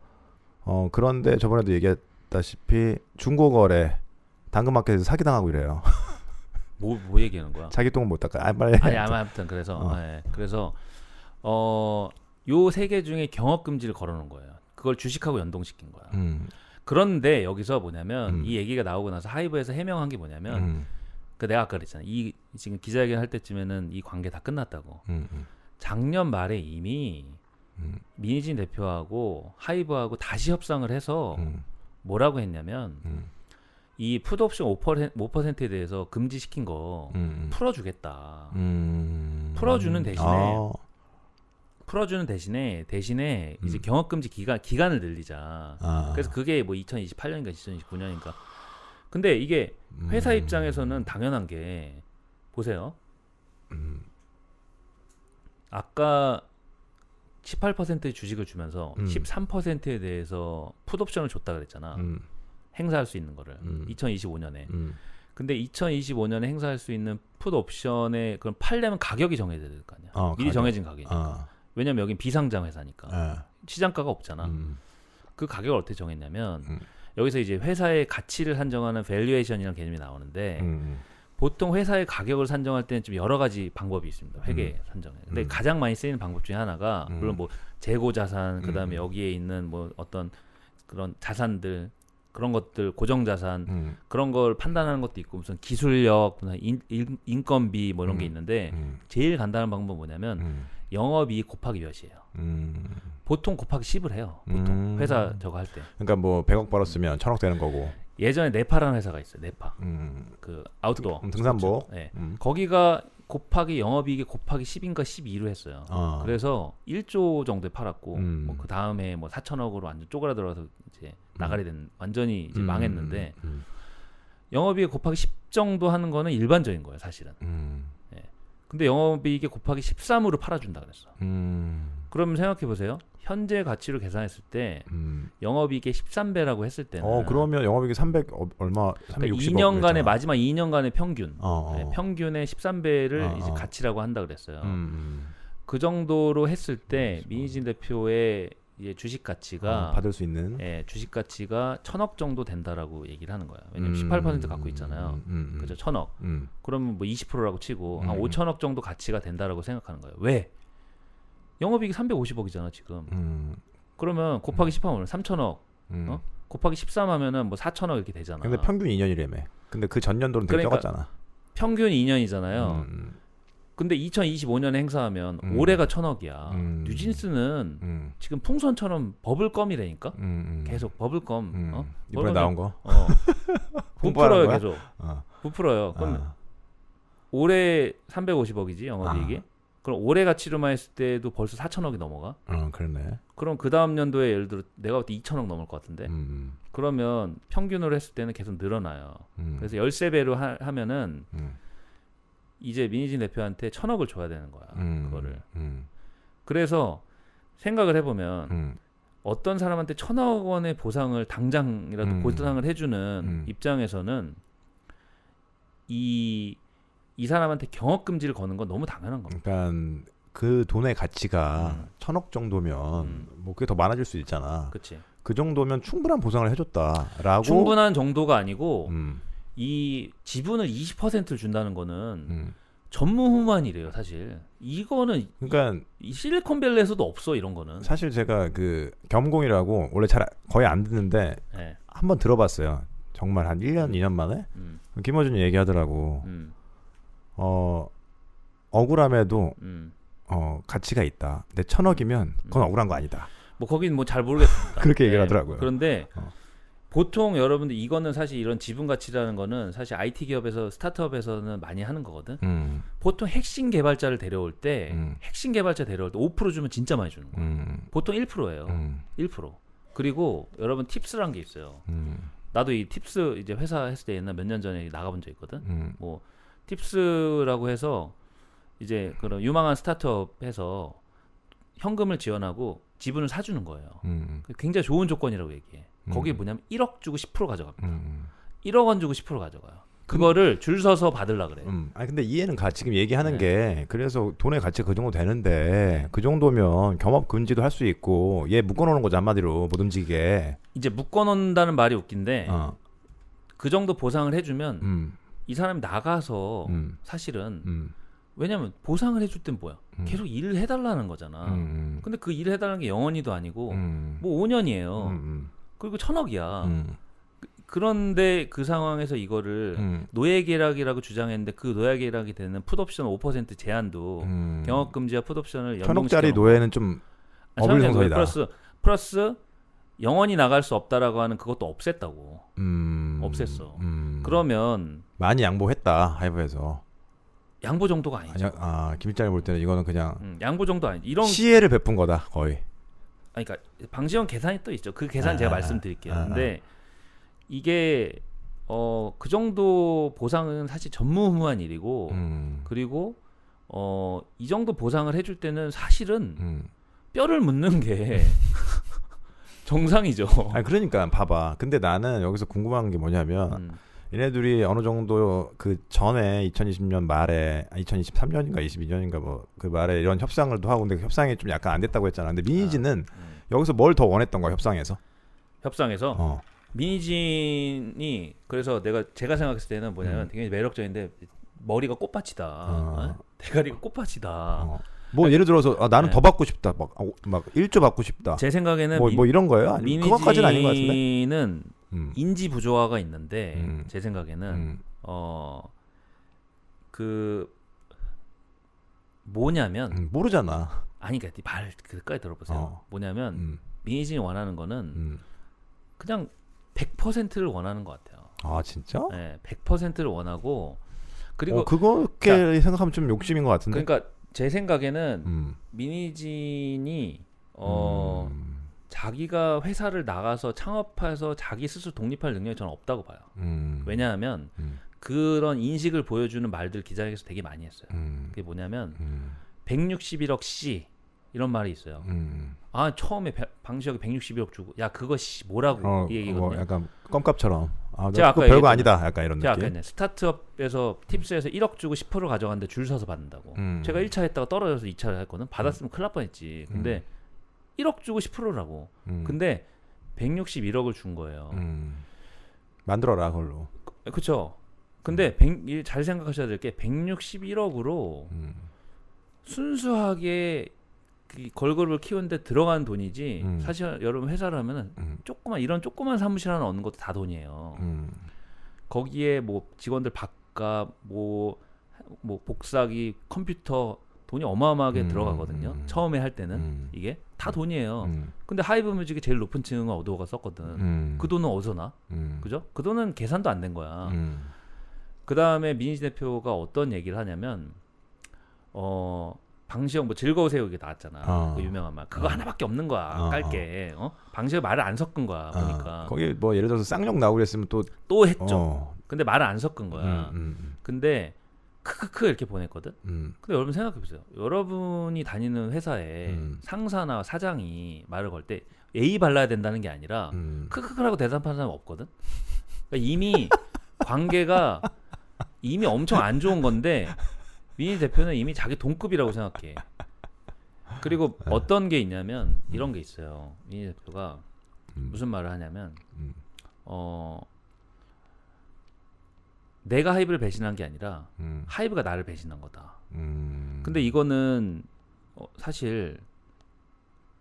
그런데 저번에도 얘기했다시피 중고거래 당근마켓에서 사기당하고 이래요. 뭐 얘기하는 거야? 자기 똥은 못 닦아. 아무튼 그래서 그래서 요 세 개 중에 경업 금지를 걸어놓은 거예요. 그걸 주식하고 연동시킨 거야. 그런데 여기서 뭐냐면 이 얘기가 나오고 나서 하이브에서 해명한 게 뭐냐면 내가 아까 그랬잖아. 지금 기자회견 할 때쯤에는 이 관계 다 끝났다고. 작년 말에 이미 민희진 대표하고 하이브하고 다시 협상을 해서 뭐라고 했냐면 이 풋옵션 5%에 대해서 금지시킨 거 풀어주겠다. 풀어주는 대신에 이제 경업금지 기간을 늘리자. 그래서 그게 뭐 2028년인가 2029년인가. 근데 이게 회사 입장에서는 당연한 게 보세요. 아까 18%의 주식을 주면서 13%에 대해서 풋옵션을 줬다 그랬잖아. 행사할 수 있는 거를 2025년에. 근데 2025년에 행사할 수 있는 풋옵션에 그럼 팔려면 가격이 정해져야 될 거 아니야. 미리 정해진 가격이니까. 왜냐면 여긴 비상장 회사니까 시장가가 없잖아. 그 가격을 어떻게 정했냐면 여기서 이제 회사의 가치를 산정하는 밸류에이션이라는 개념이 나오는데 보통 회사의 가격을 산정할 때는 좀 여러 가지 방법이 있습니다. 회계 산정에. 근데 가장 많이 쓰이는 방법 중에 하나가 물론 뭐 재고 자산, 그다음에 여기에 있는 뭐 어떤 그런 자산들 그런 것들 고정 자산 그런 걸 판단하는 것도 있고 무슨 기술력, 인건비 뭐 이런 게 있는데 제일 간단한 방법은 뭐냐면 영업이익 곱하기 몇이에요. 보통 곱하기 10을 해요. 보통 회사 저거 할 때. 그러니까 뭐 100억 벌었으면 1000억 되는 거고. 예전에 네파라는 회사가 있어요. 네파. 그 아웃도어 등산복. 네. 거기가 곱하기 영업이익이 곱하기 10인가 12로 했어요. 그래서 1조 정도에 팔았고 뭐 그 다음에 뭐 4천억으로 완전 쪼그라들어서 이제 나가게 된 완전히 이제 망했는데 영업이익 곱하기 10 정도 하는 거는 일반적인 거예요, 사실은. 예. 근데 영업이익이 곱하기 13으로 팔아준다 그랬어. 그럼 생각해 보세요. 현재 가치로 계산했을 때 영업이익의 13배라고 했을 때는 그러면 영업이익이 300 얼마 360억 2년간의 마지막 2년간의 평균 어. 평균의 13배를 이제 가치라고 한다 그랬어요. 그 정도로 했을 때 민희진 대표의 이제 주식 가치가 받을 수 있는 주식 가치가 1,000억 정도 된다라고 얘기를 하는 거야. 왜냐면 18% 갖고 있잖아요. 그죠? 1,000억. 그러면 뭐 20%라고 치고 한 5,000억 정도 가치가 된다라고 생각하는 거예요. 왜? 영업이익이 350억이잖아 지금. 그러면 곱하기 10하면 3,000억. 곱하기 13 하면은 뭐 4,000억 이렇게 되잖아. 근데 평균 2년이라며. 근데 그 전년도는 되게 그러니까 적었잖아. 평균 2년이잖아요. 근데 2025년에 행사하면 올해가 1,000억이야. 뉴진스는 지금 풍선처럼 버블껌이라니까. 계속 버블껌. 이번에 나온 거. 부풀어요 계속. 부풀어요. 그럼 올해 350억이지 영업이익이. 그럼 올해 가치로만 했을 때도 벌써 4,000억이 넘어가. 그렇네. 그럼 그 다음 연도에 예를 들어 내가 볼 때 2,000억 넘을 것 같은데. 그러면 평균으로 했을 때는 계속 늘어나요. 그래서 13배로 하면은 이제 민희진 대표한테 1,000억을 줘야 되는 거야. 그거를. 그래서 생각을 해보면 어떤 사람한테 1,000억 원의 보상을 당장이라도 보상을 해주는 입장에서는 이 사람한테 경업 금지를 거는 건 너무 당연한 겁니다. 그러니까 그 돈의 가치가 1,000억 정도면 뭐 그게 더 많아질 수 있잖아. 그치. 그 정도면 충분한 보상을 해줬다라고. 충분한 정도가 아니고 이 지분을 20%를 준다는 거는 전무후무한이래요, 사실. 이거는 그러니까 이 실리콘밸리에서도 없어 이런 거는. 사실 제가 그 겸공이라고 원래 거의 안 듣는데 네. 한번 들어봤어요. 정말 한 1년, 2년 만에 김어준이 얘기하더라고. 억울함에도 가치가 있다. 근데 1,000억이면 그건 억울한 거 아니다. 뭐 거긴 뭐 잘 모르겠습니다. 그렇게 얘기를 하더라고요. 그런데 보통 여러분들 이거는 사실 이런 지분 가치라는 거는 사실 IT 기업에서 스타트업에서는 많이 하는 거거든. 보통 핵심 개발자를 데려올 때 핵심 개발자 데려올 때 5% 주면 진짜 많이 주는 거야. 보통 1%예요. 1%. 그리고 여러분 팁스라는 게 있어요. 나도 이 팁스 이제 회사 했을 때 옛날 몇 년 전에 나가본 적 있거든. 뭐 팁스라고 해서 이제 그런 유망한 스타트업에서 현금을 지원하고 지분을 사주는 거예요. 굉장히 좋은 조건이라고 얘기해. 거기에 뭐냐면 1억 주고 10% 가져갑니다. 1억 원 주고 10% 가져가요. 그거를 줄 서서 받으려 그래. 아니 근데 이해는 가. 지금 얘기하는 게 그래서 돈의 가치가 그 정도 되는데 그 정도면 겸업 금지도 할 수 있고 얘 묶어놓는 거죠 한마디로 못 움직이게. 이제 묶어놓는다는 말이 웃긴데 그 정도 보상을 해주면 이 사람이 나가서 사실은 왜냐면 보상을 해줄 땐 뭐야? 계속 일을 해달라는 거잖아. 근데 그 일을 해달라는 게 영원히도 아니고 뭐 5년이에요. 그리고 1,000억이야. 그런데 그 상황에서 이거를 노예계약이라고 주장했는데 그 노예계약이 되는 풋옵션 5% 제한도 경업금지와 풋옵션을 1,000억짜리 노예는 좀 어불성설이다. 플러스 영원히 나갈 수 없다라고 하는 그것도 없앴다고. 없앴어. 그러면 많이 양보했다 하이브에서. 양보 정도가 아니죠. 김일장이 볼 때는 이거는 그냥 양보 정도 아니. 이런 시혜를 베푼 거다 거의. 그러니까 방지원 계산이 또 있죠. 그 계산 제가 말씀드릴게요. 근데 이게 그 정도 보상은 사실 전무후무한 일이고 그리고 이 정도 보상을 해줄 때는 사실은 뼈를 묻는 게 정상이죠. 그러니까 봐봐. 근데 나는 여기서 궁금한 게 뭐냐면 얘네들이 어느 정도 그 전에 2020년 말에 2023년인가 22년인가 뭐 그 말에 이런 협상을 또 하고 근데 협상이 좀 약간 안 됐다고 했잖아. 근데 민희진은 여기서 뭘 더 원했던 거야 협상에서? 협상에서 미니진이 그래서 제가 생각했을 때는 뭐냐면 굉장히 매력적인데 머리가 꽃밭이다. 어? 대가리가 꽃밭이다. 뭐 예를 들어서 나는 네. 더 받고 싶다. 막 1조 받고 싶다. 제 생각에는 뭐 이런 거예요? 아니면 그것까지는 아닌 것 같은데. 미니진은 인지 부조화가 있는데 제 생각에는 그 뭐냐면 모르잖아. 아니 그러니까 말 그까지 들어보세요. 뭐냐면 미니진이 원하는 거는 그냥 100%를 원하는 것 같아요. 아 진짜? 네, 100%를 원하고 그리고 그렇게 생각하면 좀 욕심인 것 같은데. 그러니까 제 생각에는 미니진이 자기가 회사를 나가서 창업해서 자기 스스로 독립할 능력이 저는 없다고 봐요. 왜냐하면 그런 인식을 보여주는 말들 기자회견에서 되게 많이 했어요. 그게 뭐냐면 161억 씨 이런 말이 있어요. 아 처음에 방시혁이 161억 주고 야 그거 씨 뭐라고 이 얘기거든요. 뭐 약간 껌값처럼. 제가 그거 아까 별거 아니다. 약간 이런 제가 느낌. 아까 스타트업에서 팁스에서 1억 주고 10% 가져갔는데 줄 서서 받는다고. 제가 1차 했다가 떨어져서 2차를 했거든. 받았으면 큰일 날 뻔했지. 근데 1억 주고 10%라고. 근데 161억을 준 거예요. 만들어라 그걸로. 그렇죠. 근데 잘 생각하셔야 될 게 161억으로 순수하게 걸그룹을 키우는데 들어간 돈이지 사실 여러분 회사를 하면은 이런 조그만 사무실 하나 얻는 것도 다 돈이에요. 거기에 뭐 직원들 밥값 뭐 복사기 컴퓨터 돈이 어마어마하게 들어가거든요. 처음에 할 때는 이게 다 돈이에요. 근데 하이브 뮤직의 제일 높은 층은 어도어가 썼거든. 그 돈은 어디서 나? 그죠? 그 돈은 계산도 안 된 거야. 그 다음에 민희진 대표가 어떤 얘기를 하냐면 방시혁 뭐 즐거우세요 이게 나왔잖아. 그 유명한 말. 그거 하나밖에 없는 거야. 깔게. 방시혁 말을 안 섞은 거야. 보니까. 거기 뭐 예를 들어서 쌍욕 나오고 그랬으면 또 했죠. 근데 말을 안 섞은 거야. 근데 크크크 이렇게 보냈거든. 근데 여러분 생각해 보세요. 여러분이 다니는 회사에 상사나 사장이 말을 걸 때 예의 발라야 된다는 게 아니라 크크크라고 대답하는 사람 없거든. 그러니까 이미 관계가 이미 엄청 안 좋은 건데 민희 대표는 이미 자기 동급이라고 생각해. 그리고 어떤 게 있냐면 이런 게 있어요. 민희 대표가 무슨 말을 하냐면 내가 하이브를 배신한 게 아니라 하이브가 나를 배신한 거다. 근데 이거는 사실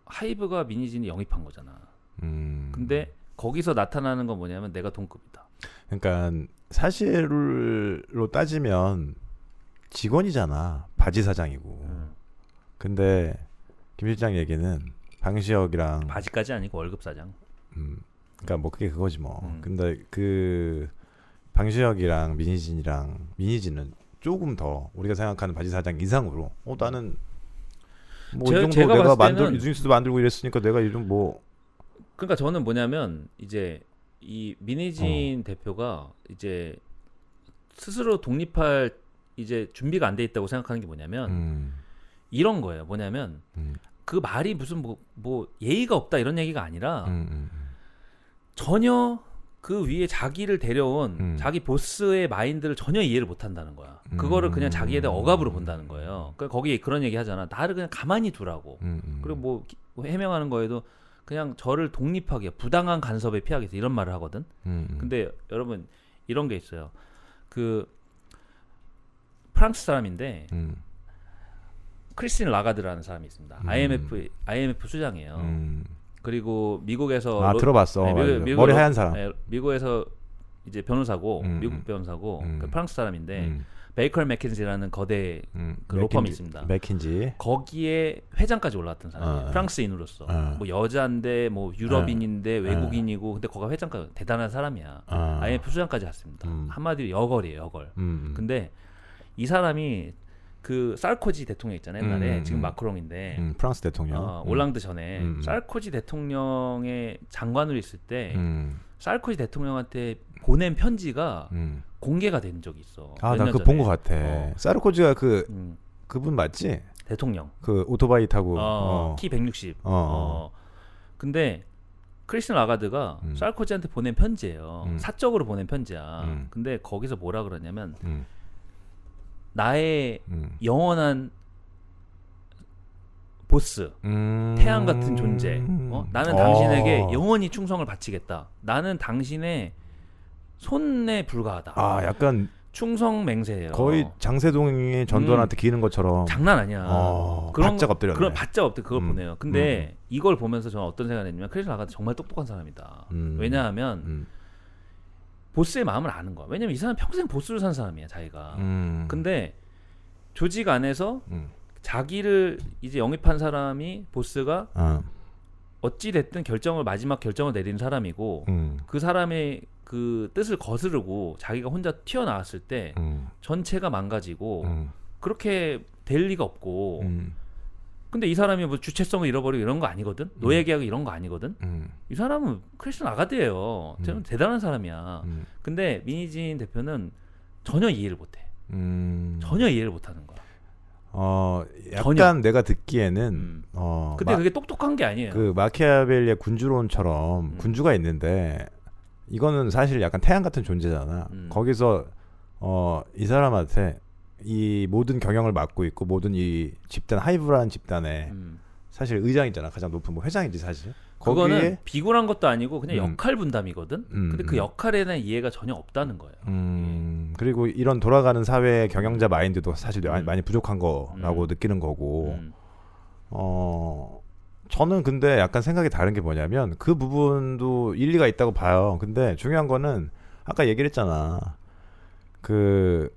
하이브가 민희진이 영입한 거잖아. 근데 거기서 나타나는 건 뭐냐면 내가 동급이다. 그러니까 사실로 따지면 직원이잖아. 바지 사장이고. 근데 김 실장 얘기는 방시혁이랑 바지까지 아니고 월급 사장. 그러니까 뭐 그게 그거지 뭐. 근데 그 방시혁이랑 민희진은 조금 더 우리가 생각하는 바지 사장 이상으로 나는 뭐 이 정도 제가 내가 봤을 때는 뉴진스도 만들고 이랬으니까 내가 요즘 뭐 그러니까 저는 뭐냐면 이제 이 민희진 대표가 이제 스스로 독립할 이제 준비가 안 돼 있다고 생각하는 게 뭐냐면 이런 거예요. 뭐냐면 그 말이 무슨 뭐 예의가 없다 이런 얘기가 아니라 전혀 그 위에 자기를 데려온 자기 보스의 마인드를 전혀 이해를 못 한다는 거야. 그거를 그냥 자기에 대한 억압으로 본다는 거예요. 그러니까 거기에 그런 얘기 하잖아. 나를 그냥 가만히 두라고. 그리고 뭐 해명하는 거에도 그냥 저를 독립하게 부당한 간섭에 피하기 위해서 이런 말을 하거든. 근데 여러분 이런 게 있어요. 그 프랑스 사람인데 크리스틴 라가드라는 사람이 있습니다. IMF 수장이에요. 그리고 미국에서 들어봤어. 머리 하얀 사람. 네, 미국에서 이제 변호사고 미국 변호사고 그 프랑스 사람인데 베이커 맥킨지라는 거대 그 로펌이 있습니다. 맥킨지. 거기에 회장까지 올라왔던 사람이에요. 프랑스인으로서 뭐 여자인데 뭐 유럽인인데 외국인이고 근데 거기가 회장까지 대단한 사람이야. IMF 수장까지 갔습니다. 한마디로 여걸이에요, 여걸. 근데 이 사람이 그 살코지 대통령 있잖아요 옛날에 지금 마크롱인데 프랑스 대통령 올랑드 전에 살코지 대통령의 장관으로 있을 때 살코지 대통령한테 보낸 편지가 공개가 된 적이 있어. 나 그거 본 것 같아. 사르코지가 그분 맞지? 대통령 그 오토바이 타고 키 160 근데 크리스틴 라가드가 살코지한테 보낸 편지예요. 사적으로 보낸 편지야. 근데 거기서 뭐라 그러냐면 나의 영원한 보스, 태양 같은 존재. 나는 당신에게 영원히 충성을 바치겠다. 나는 당신의 손에 불과하다. 아, 약간 충성 맹세예요. 거의 장세동이 전두환한테 기는 것처럼. 장난 아니야. 바짝 엎드렸네. 그런 바짝 엎드 그걸 보내요. 근데 이걸 보면서 저는 어떤 생각을 했냐면 크리스 라가드 정말 똑똑한 사람이다. 왜냐하면 보스의 마음을 아는 거야. 왜냐면 이 사람 평생 보스를 산 사람이야, 자기가. 근데 조직 안에서 자기를 이제 영입한 사람이 보스가 어찌 됐든 마지막 결정을 내린 사람이고 그 사람의 그 뜻을 거스르고 자기가 혼자 튀어나왔을 때 전체가 망가지고 그렇게 될 리가 없고 근데 이 사람이 뭐 주체성을 잃어버리고 이런 거 아니거든. 노예계약 이런 거 아니거든. 이 사람은 크리스천 아가드예요. 저는 대단한 사람이야. 근데 미니진 대표는 전혀 이해를 못해. 전혀 이해를 못하는 거야. 약간 전혀. 내가 듣기에는 근데 그게 똑똑한 게 아니에요. 그 마키아벨리의 군주론처럼 군주가 있는데 이거는 사실 약간 태양 같은 존재잖아. 거기서 이 사람한테 이 모든 경영을 맡고 있고 모든 이 집단 하이브라는 집단에 사실 의장이잖아. 가장 높은 뭐 회장이지 사실. 그거는 거기에 비굴한 것도 아니고 그냥 역할 분담이거든. 근데 그 역할에 대한 이해가 전혀 없다는 거예요. 그리고 이런 돌아가는 사회의 경영자 마인드도 사실 많이 부족한 거라고 느끼는 거고. 저는 근데 약간 생각이 다른 게 뭐냐면 그 부분도 일리가 있다고 봐요. 근데 중요한 거는 아까 얘기를 했잖아. 그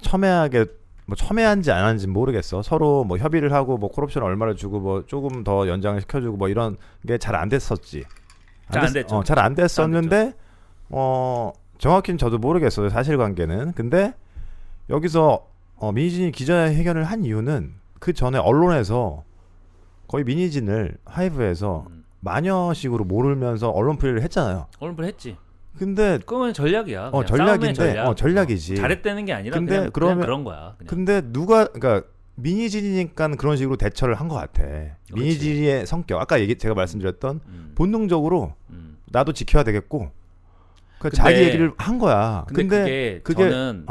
첨예한지 안 한지 모르겠어. 서로 뭐 협의를 하고 뭐 콜옵션 얼마를 주고 뭐 조금 더 연장을 시켜주고 뭐 이런 게 잘 안 됐었지. 잘 안 됐죠. 잘 안 됐었는데 정확히는 저도 모르겠어요. 사실관계는. 근데 여기서 미니진이 기자회견을 한 이유는 그 전에 언론에서 거의 미니진을 하이브에서 마녀식으로 모르면서 언론 플레이를 했잖아요. 언론 플레이 했지. 근데 그건 전략이야. 그냥 전략인데 싸움의 전략이지. 잘했다는 게 아니라 근데 그냥 그런 거야. 그냥. 근데 그러니까 미니진이니까 그런 식으로 대처를 한 것 같아. 미니진의 성격 아까 제가 말씀드렸던 본능적으로 나도 지켜야 되겠고 자기 얘기를 한 거야. 근데 그게 저는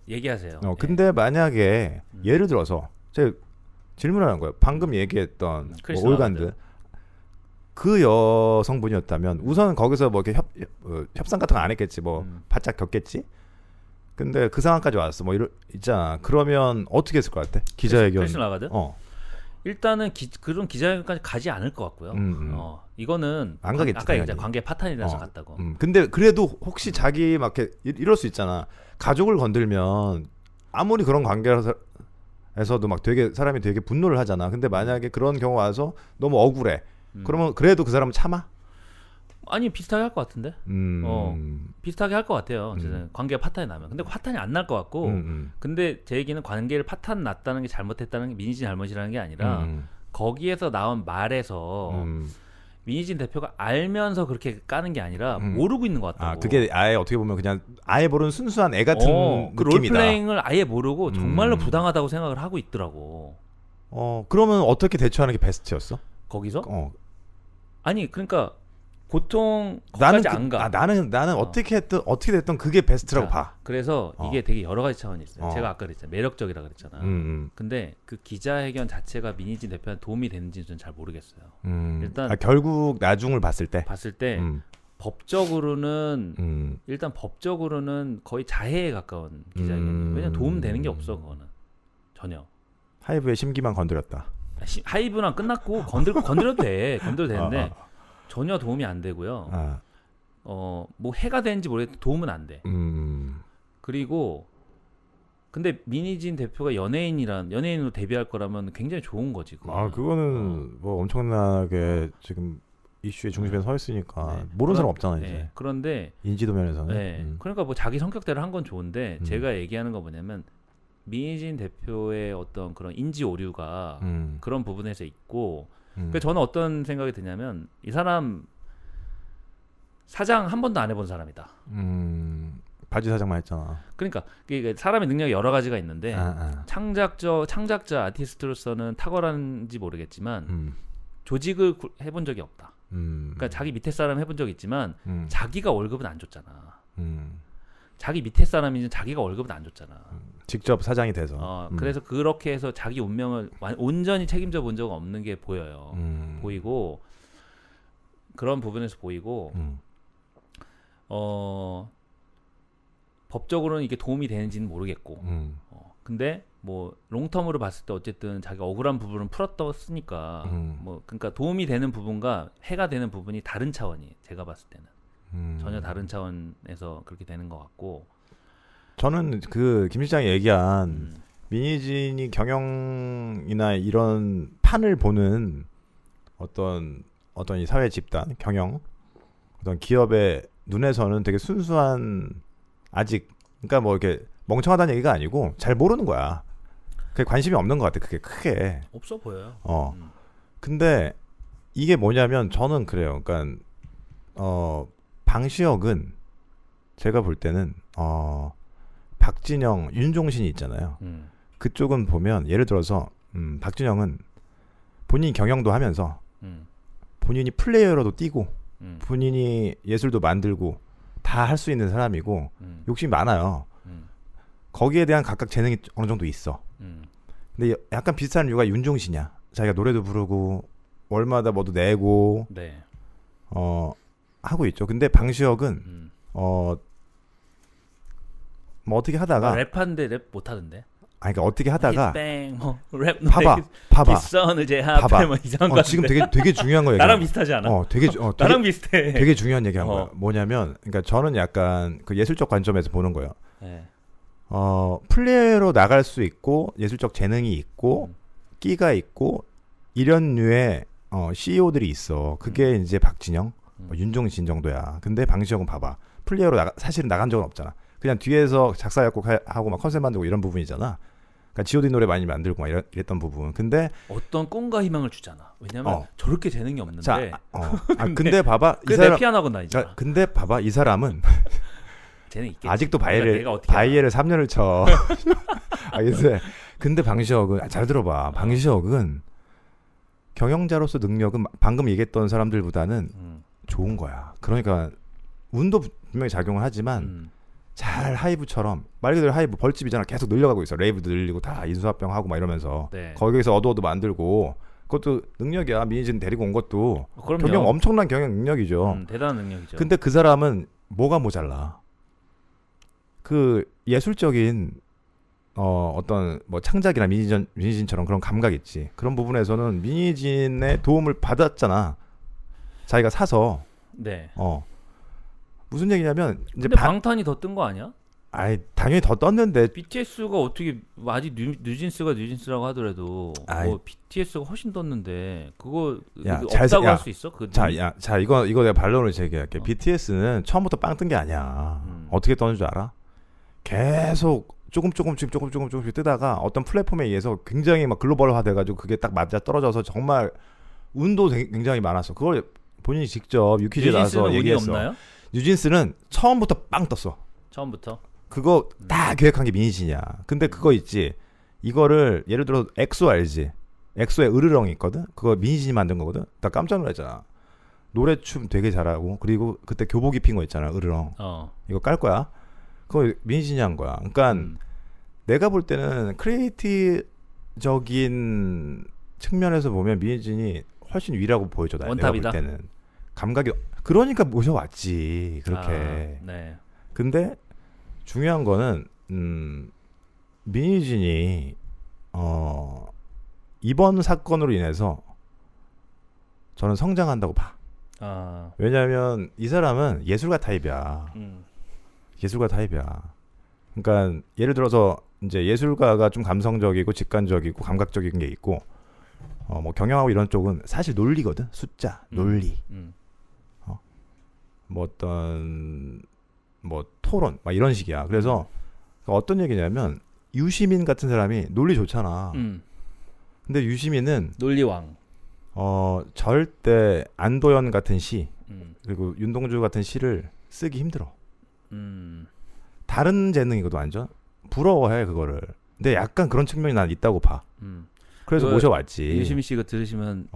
얘기하세요. 근데 만약에 예를 들어서 제가 질문하는 거예요. 방금 얘기했던 뭐 올간드 그 여성분이었다면 우선 거기서 뭐 이렇게 협상 같은 거 안 했겠지. 뭐 바짝 겪겠지. 근데 그 상황까지 왔어. 뭐 있잖아. 그러면 어떻게 했을 것 같아? 기자회견. 크리스 라가드? 일단은 그런 기자회견까지 가지 않을 것 같고요. 이거는 안 가겠지. 아까 얘기했잖아. 관계 파탄이라서 갔다고. 근데 그래도 혹시 자기 막 이럴 수 있잖아. 가족을 건들면 아무리 그런 관계에서도 막 되게 사람이 되게 분노를 하잖아. 근데 만약에 그런 경우 와서 너무 억울해. 그러면 그래도 그 사람은 참아? 아니 비슷하게 할 것 같은데. 비슷하게 할 것 같아요. 관계가 파탄이 나면. 근데 파탄이 안 날 것 같고. 근데 제 얘기는 관계를 파탄 났다는 게 잘못했다는 게 미니진 잘못이라는 게 아니라 거기에서 나온 말에서 미니진 대표가 알면서 그렇게 까는 게 아니라 모르고 있는 것 같다고. 그게 아예 어떻게 보면 그냥 아예 모르는 순수한 애 같은 그 느낌이다. 롤플레잉을 아예 모르고 정말로 부당하다고 생각을 하고 있더라고. 그러면 어떻게 대처하는 게 베스트였어? 거기서? 아니 그러니까 보통 거기까지 안 가. 나는 어떻게 됐든 그게 베스트라고 봐. 그래서 이게 되게 여러 가지 차원이 있어요. 제가 아까 그랬잖아요. 매력적이라 그랬잖아. 근데 그 기자회견 자체가 미니진 대표한테 도움이 되는지는 저는 잘 모르겠어요. 일단 결국 나중을 봤을 때 법적으로는 일단 법적으로는 거의 자해에 가까운 기자회견이에요. 왜냐면 도움 되는 게 없어 그거는 전혀. 하이브의 심기만 건드렸다. 하이브랑 끝났고 건드려도 되는데 전혀 도움이 안 되고요. 뭐 해가 되는지 모르겠는데 도움은 안 돼. 그리고 근데 미니진 대표가 연예인으로 데뷔할 거라면 굉장히 좋은 거지. 그거는 뭐 엄청나게 지금 이슈의 중심에 서 있으니까 모르는 사람 없잖아 이제. 그런데 인지도 면에서는. 그러니까 뭐 자기 성격대로 한 건 좋은데 제가 얘기하는 거 뭐냐면 미니진 대표의 어떤 그런 인지 오류가 그런 부분에서 있고. 그래서 저는 어떤 생각이 드냐면 이 사람 사장 한 번도 안 해본 사람이다. 바지 사장만 했잖아. 그러니까 사람의 능력이 여러 가지가 있는데 창작자 아티스트로서는 탁월한지 모르겠지만 조직을 해본 적이 없다. 그러니까 자기 밑에 사람 해본 적이 있지만 자기가 월급은 안 줬잖아. 자기 밑에 사람이지 자기가 월급은 안 줬잖아. 직접 사장이 돼서. 그래서 그렇게 해서 자기 운명을 온전히 책임져 본 적은 없는 게 보여요. 보이고 그런 부분에서 보이고 법적으로는 이게 도움이 되는지는 모르겠고 근데 뭐 롱텀으로 봤을 때 어쨌든 자기가 억울한 부분은 풀었으니까 뭐 그러니까 도움이 되는 부분과 해가 되는 부분이 다른 차원이에요. 제가 봤을 때는 전혀 다른 차원에서 그렇게 되는 것 같고 저는 그 김 실장이 얘기한 민희진이 경영이나 이런 판을 보는 어떤 이 사회 집단 경영 어떤 기업의 눈에서는 되게 순수한 아직 그러니까 뭐 이렇게 멍청하다는 얘기가 아니고 잘 모르는 거야. 그게 관심이 없는 것 같아. 그게 크게. 없어 보여요. 근데 이게 뭐냐면 저는 그래요. 그러니까 방시혁은 제가 볼 때는 박진영, 윤종신이 있잖아요. 그쪽은 보면 예를 들어서 박진영은 본인이 경영도 하면서 본인이 플레이어로도 뛰고 본인이 예술도 만들고 다 할 수 있는 사람이고 욕심이 많아요. 거기에 대한 각각 재능이 어느 정도 있어. 근데 약간 비슷한 이유가 윤종신이야. 자기가 노래도 부르고 월마다 뭐도 내고 네. 하고 있죠. 근데 방시혁은 뭐 어떻게 하다가 랩하는데 랩 못하던데. 그러니까 어떻게 하다가 랩 봐봐. 빗선을 제 앞에 뭐 이상한 거 지금 되게 중요한 거예요. 나랑 비슷하지 않아? 나랑 비슷해. 되게 중요한 얘기한 거야. 뭐냐면 그러니까 저는 약간 그 예술적 관점에서 보는 거예요. 네. 플레이어로 나갈 수 있고 예술적 재능이 있고 끼가 있고 이런 류의 CEO들이 있어. 그게 이제 박진영, 윤종신 정도야. 근데 방시혁은 봐봐. 플레이어로 사실은 나간 적은 없잖아. 그냥 뒤에서 작사 작곡하고 막 컨셉 만들고 이런 부분이잖아. 그러니까 G.O.D 노래 많이 만들고 막 이랬던 부분. 근데 어떤 꿈과 희망을 주잖아. 왜냐면 저렇게 재능이 없는데. 자, 근데 봐봐 이 내 사람 피아노학원 다니잖아. 근데 봐봐 이 사람은 재능 있겠지. 아직도 바이엘을 3년을 쳐. 근데 방시혁은 잘 들어봐. 방시혁은 경영자로서 능력은 방금 얘기했던 사람들보다는 좋은 거야. 그러니까 운도 분명히 작용을 하지만 잘 하이브처럼 말 그대로 하이브 벌집이잖아. 계속 늘려가고 있어. 레이브도 늘리고 다 인수합병하고 막 이러면서 네. 거기에서 얻어도 만들고 그것도 능력이야. 민희진 데리고 온 것도 그럼요. 엄청난 경영 능력이죠. 대단한 능력이죠. 근데 그 사람은 뭐가 모자라? 그 예술적인 어떤 뭐 창작이나 민희진처럼 그런 감각 있지. 그런 부분에서는 민희진의 도움을 받았잖아. 자기가 사서. 네. 무슨 얘기냐면 이제 근데 방탄이 더 뜬 거 아니야? 당연히 더 떴는데 BTS가 어떻게 아직 뉴진스가 뉴진스라고 하더라도 뭐 BTS가 훨씬 떴는데 그거 없다고 할 수 있어? 자 이거 내가 반론을 제기할게. BTS는 처음부터 빵 뜬 게 아니야. 어떻게 떴는 줄 알아? 계속 조금씩 뜨다가 어떤 플랫폼에 의해서 굉장히 막 글로벌화 돼가지고 그게 딱 맞아 떨어져서 정말 운도 굉장히 많았어. 그걸 본인이 직접 유퀴즈에 나와서 얘기했어. 없나요? 뉴진스는 처음부터 빵 떴어. 처음부터. 그거 다 계획한 게 민희진이야. 근데 그거 있지. 이거를 예를 들어 엑소 알지? 엑소의 으르렁이 있거든. 그거 민희진이 만든 거거든. 나 깜짝 놀랐잖아. 노래 춤 되게 잘하고 그리고 그때 교복 입힌 거 있잖아. 으르렁. 이거 깔 거야. 그거 민희진이 한 거야. 그러니까 내가 볼 때는 크리에이티브적인 측면에서 보면 민희진이 훨씬 위라고 보여줘. 내가 볼 때는 감각이 그러니까 모셔왔지 그렇게. 네. 근데 중요한 거는 민희진이 이번 사건으로 인해서 저는 성장한다고 봐. 왜냐하면 이 사람은 예술가 타입이야. 예술가 타입이야. 그러니까 예를 들어서 이제 예술가가 좀 감성적이고 직관적이고 감각적인 게 있고 뭐 경영하고 이런 쪽은 사실 논리거든. 숫자, 논리. 뭐 어떤 뭐 토론 막 이런 식이야. 그래서 어떤 얘기냐면 유시민 같은 사람이 논리 좋잖아. 근데 유시민은 논리왕. 절대 안도현 같은 시 그리고 윤동주 같은 시를 쓰기 힘들어. 다른 재능이거든 완전. 부러워해 그거를. 근데 약간 그런 측면이 난 있다고 봐. 그래서 모셔왔지. 유시민 씨가 들으시면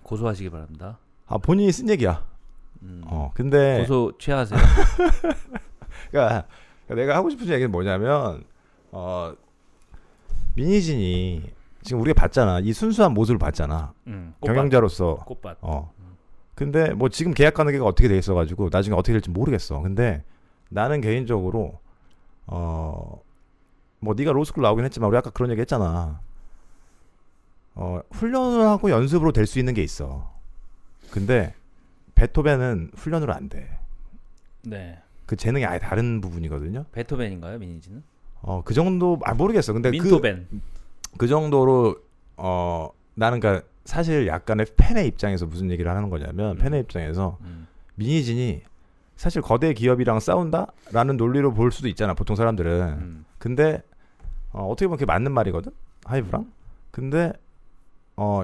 고소하시기 바랍니다. 본인이 쓴 얘기야. 근데 고소 취하하세요. 그러니까 내가 하고 싶은 얘기는 뭐냐면 민희진이 지금 우리가 봤잖아. 이 순수한 모습을 봤잖아. 경영자로서. 꽃밭. 근데 뭐 지금 계약 관계가 어떻게 돼 있어가지고 나중에 어떻게 될지 모르겠어. 근데 나는 개인적으로 뭐 네가 로스쿨 나오긴 했지만 우리 아까 그런 얘기 했잖아. 훈련을 하고 연습으로 될 수 있는 게 있어. 근데 베토벤은 훈련으로 안 돼. 네. 그 재능이 아예 다른 부분이거든요. 베토벤인가요, 민희진은? 그 정도 모르겠어. 근데 민토벤. 그 정도로 나는 그러니까 사실 약간의 팬의 입장에서 무슨 얘기를 하는 거냐면 팬의 입장에서 민희진이 사실 거대 기업이랑 싸운다라는 논리로 볼 수도 있잖아. 보통 사람들은. 근데 어떻게 보면 그게 맞는 말이거든. 하이브랑. 근데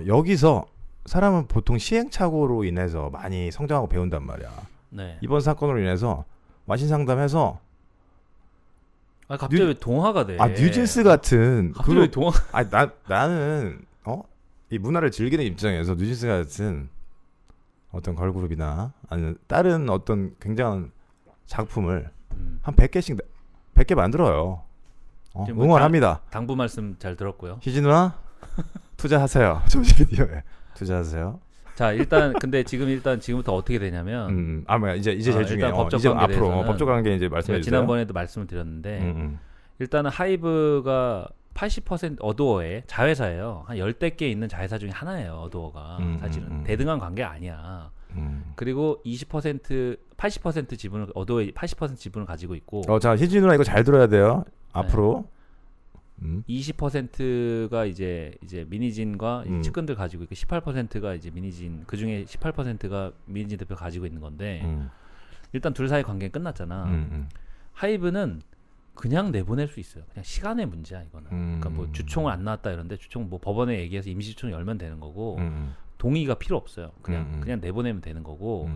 여기서 사람은 보통 시행착오로 인해서 많이 성장하고 배운단 말이야. 네. 이번 사건으로 인해서 마신 상담해서 갑자기 왜 동화가 돼? 뉴진스 같은 갑자기 왜 동화? 나는 이 문화를 즐기는 입장에서 뉴진스 같은 어떤 걸그룹이나 아니면 다른 어떤 굉장한 작품을 한 100개 만들어요. 응원합니다. 당부 말씀 잘 들었고요. 희진 누나 투자하세요. 조지비디오에 투자하세요. 자 일단 근데 지금부터 어떻게 되냐면 뭐야 이제 제일 중요해. 일단 법적 이제 관계에 앞으로 대해서는 법적 관계 이제 말씀해 주세요. 지난번에도 말씀을 드렸는데 일단은 하이브가 80% 어도어의 자회사예요. 한 10대 개 있는 자회사 중에 하나예요. 어도어가 사실은 대등한 관계가 아니야. 그리고 80% 지분을 어도어의 80% 지분을 가지고 있고. 자 희진 누나 이거 잘 들어야 돼요. 앞으로. 20%가 이제 민희진과 측근들 가지고 있고 18%가 이제 민희진 그 중에 18%가 민희진 대표 가지고 있는 건데 일단 둘 사이 관계는 끝났잖아. 하이브는 그냥 내보낼 수 있어요. 그냥 시간의 문제야 이거는. 그러니까 뭐 주총을 안 나왔다 이런데 주총 뭐 법원에 얘기해서 임시주총 열면 되는 거고 동의가 필요 없어요. 그냥 내보내면 되는 거고.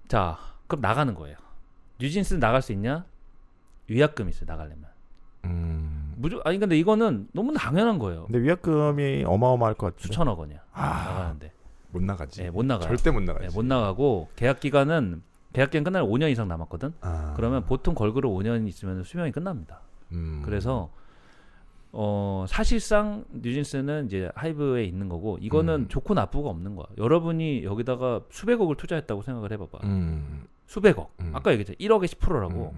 자 그럼 나가는 거예요. 뉴진스 나갈 수 있냐? 위약금 있어요 나가려면. 아니 근데 이거는 너무 당연한 거예요. 근데 위약금이 어마어마할 것 같아요. 수천억 원이야. 나가는데. 못 나가지. 네, 못 나가요. 절대 못 나가지. 네, 못 나가고 계약 기간 끝날 5년 이상 남았거든. 그러면 보통 걸그룹 5년 있으면 수명이 끝납니다. 그래서 사실상 뉴진스는 이제 하이브에 있는 거고 이거는 좋고 나쁘고 없는 거야. 여러분이 여기다가 수백억을 투자했다고 생각을 해봐봐. 수백억. 아까 얘기했잖아. 1억에 10%라고.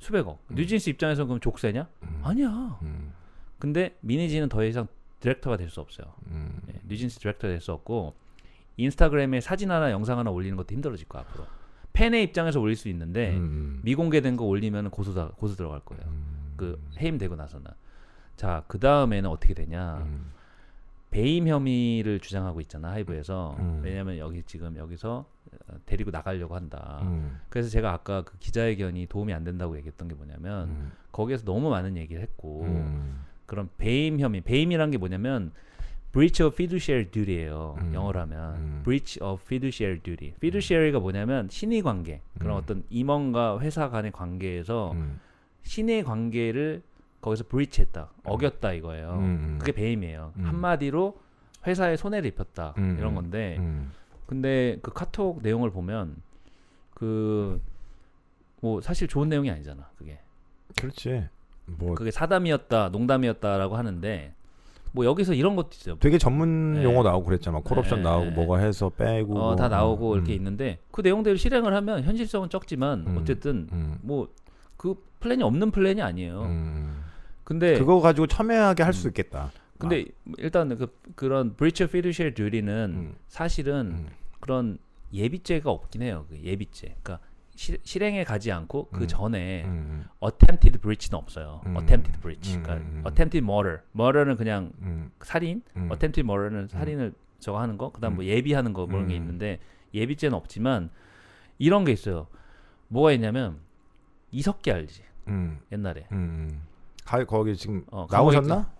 수백억. 뉴진스 입장에서 그럼 족쇄냐? 아니야. 근데 민희진은 더 이상 디렉터가 될 수 없어요. 네, 뉴진스 디렉터가 될 수 없고 인스타그램에 사진 하나 영상 하나 올리는 것도 힘들어질 거야 앞으로. 팬의 입장에서 올릴 수 있는데 미공개된 거 올리면 고소 들어갈 거예요. 그 해임되고 나서는. 자, 그 다음에는 어떻게 되냐? 배임 혐의를 주장하고 있잖아 하이브에서. 왜냐하면 여기서 데리고 나가려고 한다. 그래서 제가 아까 그 기자회견이 도움이 안 된다고 얘기했던 게 뭐냐면 거기에서 너무 많은 얘기를 했고 그런 배임 혐의. 배임이란 게 뭐냐면 breach of fiduciary duty예요. 영어로 하면 breach of fiduciary duty. fiduciary가 뭐냐면 신의 관계. 그런 어떤 임원과 회사 간의 관계에서 신의 관계를 거기서 breach했다. 어겼다 이거예요. 그게 배임이에요. 한마디로 회사에 손해를 입혔다. 이런 건데 근데 그 카톡 내용을 보면 뭐 사실 좋은 내용이 아니잖아. 그게. 그렇지. 뭐 그게 사담이었다, 농담이었다라고 하는데 뭐 여기서 이런 것도 있어요. 되게 전문 용어 나오고 그랬잖아. 콜옵션 나오고 뭐가 해서 빼고 다 나오고 이렇게 있는데 그 내용대로 실행을 하면 현실성은 적지만 어쨌든 뭐 그 플랜이 없는 플랜이 아니에요. 근데 그거 가지고 첨예하게 할 수 있겠다. 근데 일단 그런 breach of fiduciary duty는 사실은 그런 예비죄가 없긴 해요. 그 예비죄. 그러니까 실행에 가지 않고 그 전에 attempted breach는 없어요. attempted breach. 그러니까 attempted murder. murder는 그냥 살인. attempted murder는 살인을 저거 하는 거. 그다음 뭐 예비하는 거 그런 게 있는데 예비죄는 없지만 이런 게 있어요. 뭐가 있냐면 이석기 알지? 옛날에. 거기 지금 나오셨나?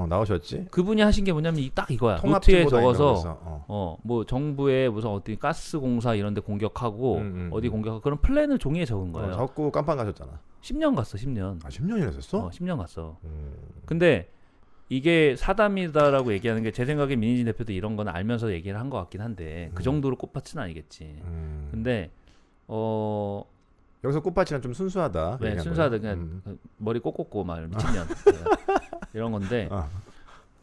나오셨지. 그분이 하신 게 뭐냐면 딱 이거야. 노트에 적어서 뭐 정부의 무슨 어디 가스공사 이런 데 공격하고 어디 공격하고 그런 플랜을 종이에 적은 거예요. 적고 깜빵 가셨잖아. 10년 갔어. 10년. 10년이나 됐어? 10년 갔어. 근데 이게 사담이다라고 얘기하는 게 제 생각에 민희진 대표도 이런 건 알면서 얘기를 한 것 같긴 한데 그 정도로 꽃밭은 아니겠지. 근데 여기서 꽃밭이랑 좀 순수하다. 그 네, 얘기한 순수하다. 거예요? 그냥 머리 꽂고 막 미친년 이런 건데. 아.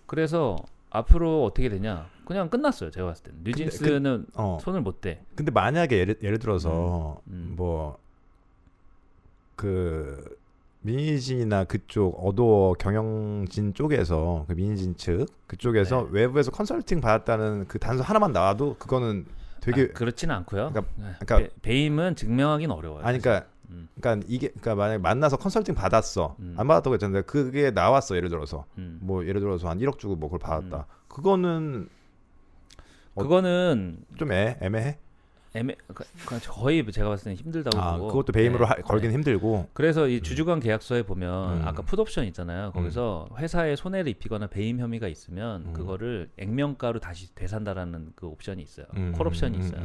그래서 앞으로 어떻게 되냐? 그냥 끝났어요. 제가 봤을 때는 뉴진스는 손을 못 대. 근데 만약에 예를 들어서 뭐 그 미니진이나 그쪽 어도어 경영진 쪽에서 그 미니진 측 그쪽에서 네. 외부에서 컨설팅 받았다는 그 단서 하나만 나와도 그거는 되게 그렇지는 않고요. 그러니까 배임은 증명하기는 어려워요. 아니 그러니까 이게 그러니까 만약에 만나서 컨설팅 받았어 안 받았다고 했잖아요. 그게 나왔어 예를 들어서 뭐 예를 들어서 한 1억 주고 뭐 그걸 받았다. 그거는 좀 애매해. 거의 제가 봤을 때는 힘들다고 보고. 그것도 배임으로 걸기는 힘들고. 그래서 이 주주관 계약서에 보면 아까 풋옵션 있잖아요. 거기서 회사에 손해를 입히거나 배임 혐의가 있으면 그거를 액면가로 다시 되산다라는 그 옵션이 있어요. 콜옵션이 있어요.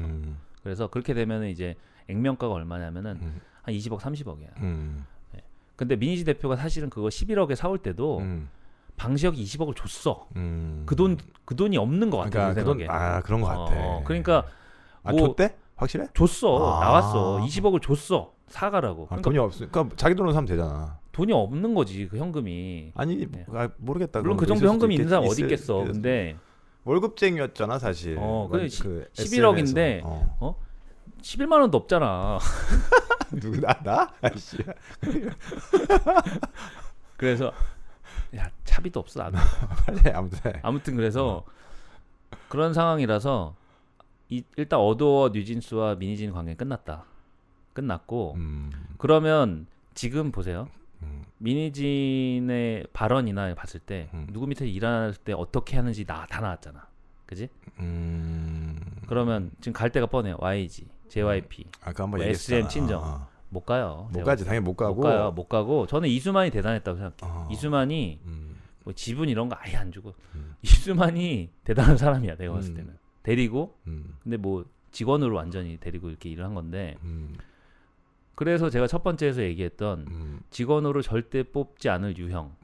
그래서 그렇게 되면은 이제 액면가가 얼마냐면은 한 20억, 30억이에요. 네. 근데 민희지 대표가 사실은 그거 11억에 사올 때도 방시혁이 20억을 줬어. 그 돈이 없는 것 같아요. 그러니까 그런 것 같아. 그러니까 줬대? 확실해? 줬어. 나왔어. 20억을 줬어. 사가라고. 그러니까 돈이 없으니까 자기 돈으로 사면 되잖아. 돈이 없는 거지 그 현금이. 아니 네. 모르겠다. 물론 그 정도 현금이 있는 사람 어디 있겠어. 근데 월급쟁이였잖아 사실. 그 11억인데 11만 원도 없잖아. 누구 나? 아이씨. 그래서 야 차비도 없어 나도. 아무튼 그래서 그런 상황이라서 일단 어도어 뉴진스와 미니진 관계 끝났고 그러면 지금 보세요. 미니진의 발언이나 봤을 때 누구 밑에 일할 때 어떻게 하는지 다 나왔잖아. 그지? 그러면 지금 갈 데가 뻔해요. YG, JYP, 뭐 SM 친정 못 가요. 못 가지. 당연히 못 가고. 못 가고. 저는 이수만이 대단했다고 생각해. 이수만이 뭐 지분 이런 거 아예 안 주고 이수만이 대단한 사람이야. 내가 봤을 때는. 데리고 근데 뭐 직원으로 완전히 데리고 이렇게 일을 한 건데 그래서 제가 첫 번째에서 얘기했던 직원으로 절대 뽑지 않을 유형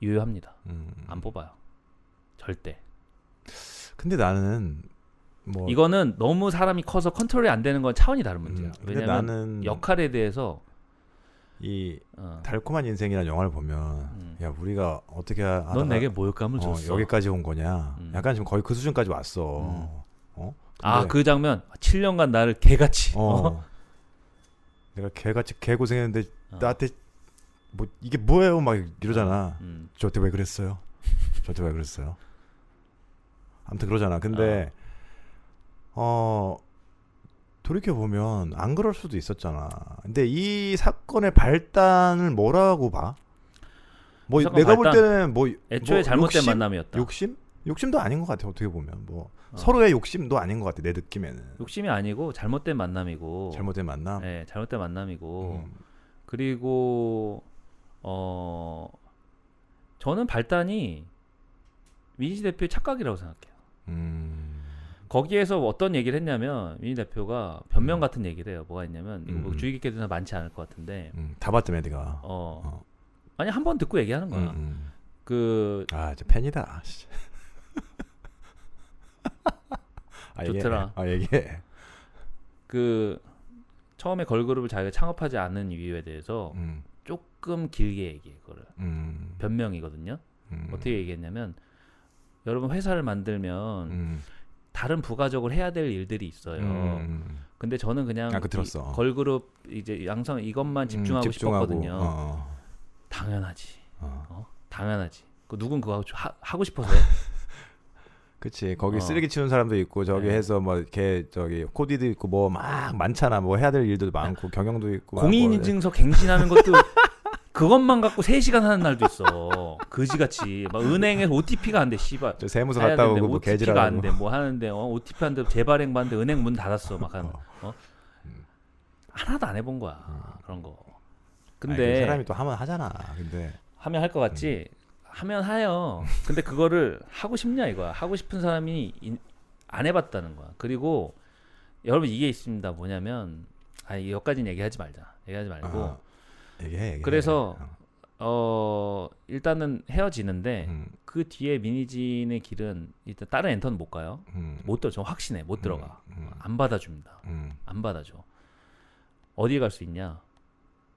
유효합니다. 안 뽑아요. 절대. 근데 나는 뭐 이거는 너무 사람이 커서 컨트롤이 안 되는 건 차원이 다른 문제야. 왜냐면 나는 역할에 대해서 이 달콤한 인생이라는 영화를 보면 야 우리가 어떻게 하다가 넌 내게 모욕감을 줬어. 여기까지 온 거냐. 약간 지금 거의 그 수준까지 왔어. 그 장면 7년간 나를 개같이 내가 개같이 개고생했는데 나한테 뭐 이게 뭐예요 막 이러잖아. 저한테 왜 그랬어요? 저한테 왜 그랬어요? 아무튼 그러잖아. 근데 돌이켜 보면 안 그럴 수도 있었잖아. 근데 이 사건의 발단을 뭐라고 봐? 뭐 내가 볼 때는 뭐 애초에 잘못된 만남이었다. 욕심도 아닌 것 같아. 어떻게 보면 뭐 서로의 욕심도 아닌 것 같아. 내 느낌에는. 욕심이 아니고 잘못된 만남이고. 잘못된 만남. 네, 잘못된 만남이고. 그리고 저는 발단이 민희지 대표의 착각이라고 생각해요. 거기에서 어떤 얘기를 했냐면 민희 대표가 변명 같은 얘기를 해요. 뭐가 있냐면 이거 뭐 주의 깊게 듣는 사람 많지 않을 것 같은데 다 봤다며 네가. 아니 한 번 듣고 얘기하는 거야. 진짜 팬이다. 좋더라. 얘기해. 그 처음에 걸그룹을 자기가 창업하지 않은 이유에 대해서 조금 길게 얘기해. 그거를 변명이거든요. 어떻게 얘기했냐면 여러분 회사를 만들면 다른 부가적으로 해야 될 일들이 있어요. 근데 저는 그냥 들었어. 걸그룹 이제 양성 이것만 집중하고 싶었거든요. 당연하지. 당연하지. 누군 그거 하고 싶어서 해? 그치. 거기 쓰레기 치우는 사람도 있고 저기 해서 뭐 이렇게 저기 코디도 있고 뭐 막 많잖아. 뭐 해야 될 일도 많고 경영도 있고. 공인인증서 갱신하는 것도 그것만 갖고 3시간 하는 날도 있어. 그지같이 막 은행에서 OTP가 안 돼. 씨발. 저 세무서 갔다 오고 뭐 OTP가 안 돼. 뭐 하는데 OTP 안 돼. 재발행 받는데 은행 문 닫았어. 막 하는 하나도 안 해본 거야. 그런 거. 근데 사람이 또 하면 하잖아. 근데 하면 할 것 같지. 하면 해요. 근데 그거를 하고 싶냐 이거야. 하고 싶은 사람이 안 해봤다는 거야. 그리고 여러분 이게 있습니다. 뭐냐면 여기까지는 얘기하지 말고 얘기해. 그래서 일단은 헤어지는데 그 뒤에 미니진의 길은 일단 다른 엔터는 못 가요. 못 들어. 저 확신해. 못 들어가. 안 받아줍니다. 안 받아줘. 어디 갈 수 있냐?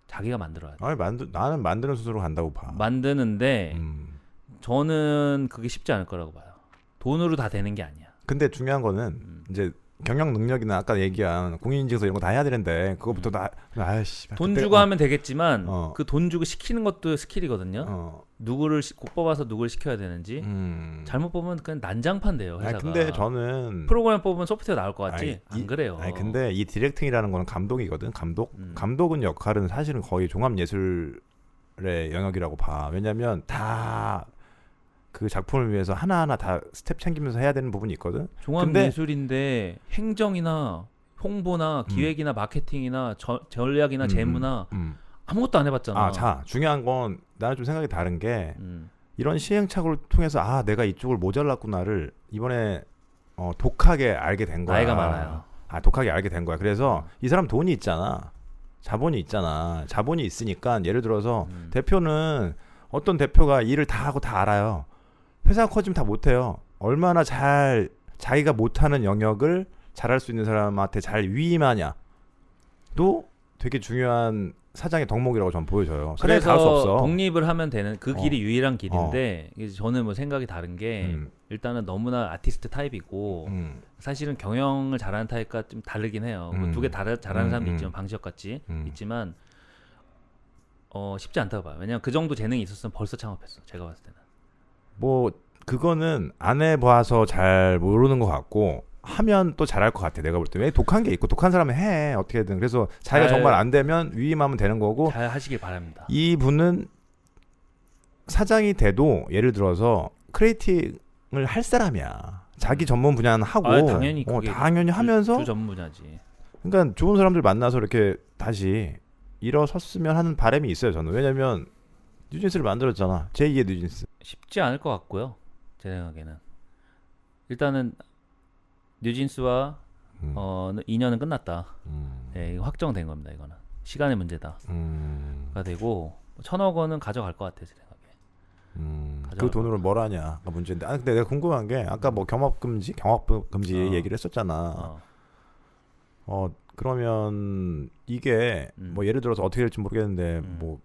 자기가 만들어야 돼. 아니 나는 만드는 수수로 간다고 봐. 만드는데 저는 그게 쉽지 않을 거라고 봐요. 돈으로 다 되는 게 아니야. 근데 중요한 거는 이제 경영 능력이나 아까 얘기한 공인인증서 이런 거 다 해야 되는데 그거부터 아이씨 돈 그때, 주고 하면 되겠지만 어. 그 돈 주고 시키는 것도 스킬이거든요. 누구를 뽑아서 누구를 시켜야 되는지 잘못 뽑으면 그냥 난장판 돼요. 회사가. 아니 근데 저는 프로그램 뽑으면 소프트웨어 나올 것 같지? 아니, 안 그래요. 아니 근데 이 디렉팅이라는 거는 감독이거든. 감독은 역할은 사실은 거의 종합 예술의 영역이라고 봐. 왜냐면 다 그 작품을 위해서 하나하나 다 스텝 챙기면서 해야 되는 부분이 있거든. 종합 근데, 예술인데 행정이나 홍보나 기획이나 마케팅이나 전략이나 재무나 아무것도 안 해봤잖아. 자 중요한 건 나는 좀 생각이 다른 게 이런 시행착오를 통해서 내가 이쪽을 모자랐구나를 이번에 독하게 알게 된 거야. 나이가 많아요. 독하게 알게 된 거야. 그래서 이 사람 돈이 있잖아. 자본이 있잖아. 자본이 있으니까 예를 들어서 대표는 어떤 대표가 일을 다 하고 다 알아요. 회사가 커지면 다 못해요. 얼마나 잘 자기가 못하는 영역을 잘할 수 있는 사람한테 잘 위임하냐도 되게 중요한 사장의 덕목이라고 저는 보여져요. 그래서 갈 수 없어. 독립을 하면 되는 그 길이 유일한 길인데 이제 저는 뭐 생각이 다른 게 일단은 너무나 아티스트 타입이고 사실은 경영을 잘하는 타입과 좀 다르긴 해요. 뭐 두 개 잘하는 사람도 있지만 방시혁 같이 있지만 쉽지 않다고 봐요. 왜냐면 그 정도 재능이 있었으면 벌써 창업했어. 제가 봤을 때는. 뭐 그거는 안 해봐서 잘 모르는 것 같고 하면 또 잘할 것 같아. 내가 볼 때. 왜 독한 게 있고 독한 사람은 해 어떻게든. 그래서 자기가 정말 안 되면 위임하면 되는 거고. 잘 하시길 바랍니다. 이분은 사장이 돼도 예를 들어서 크리에이팅을 할 사람이야. 자기 전문 분야는 하고 당연히 당연히 하면서 주 전문 분야지. 그러니까 좋은 사람들 만나서 이렇게 다시 일어섰으면 하는 바람이 있어요. 저는. 왜냐면 뉴진스를 만들었잖아. 제2의 뉴진스. 쉽지 않을 것 같고요. 제 생각에는. 일단은 뉴진스와 인연은 끝났다. 네, 이거 확정된 겁니다. 이거는 시간의 문제다가 되고 1,000억 원은 가져갈 것 같아요. 제 생각에. 그 돈으로 뭘 하냐가 문제인데. 근데 내가 궁금한 게 아까 뭐 경합금지 얘기를 했었잖아. 그러면 이게 뭐 예를 들어서 어떻게 될지 모르겠는데 뭐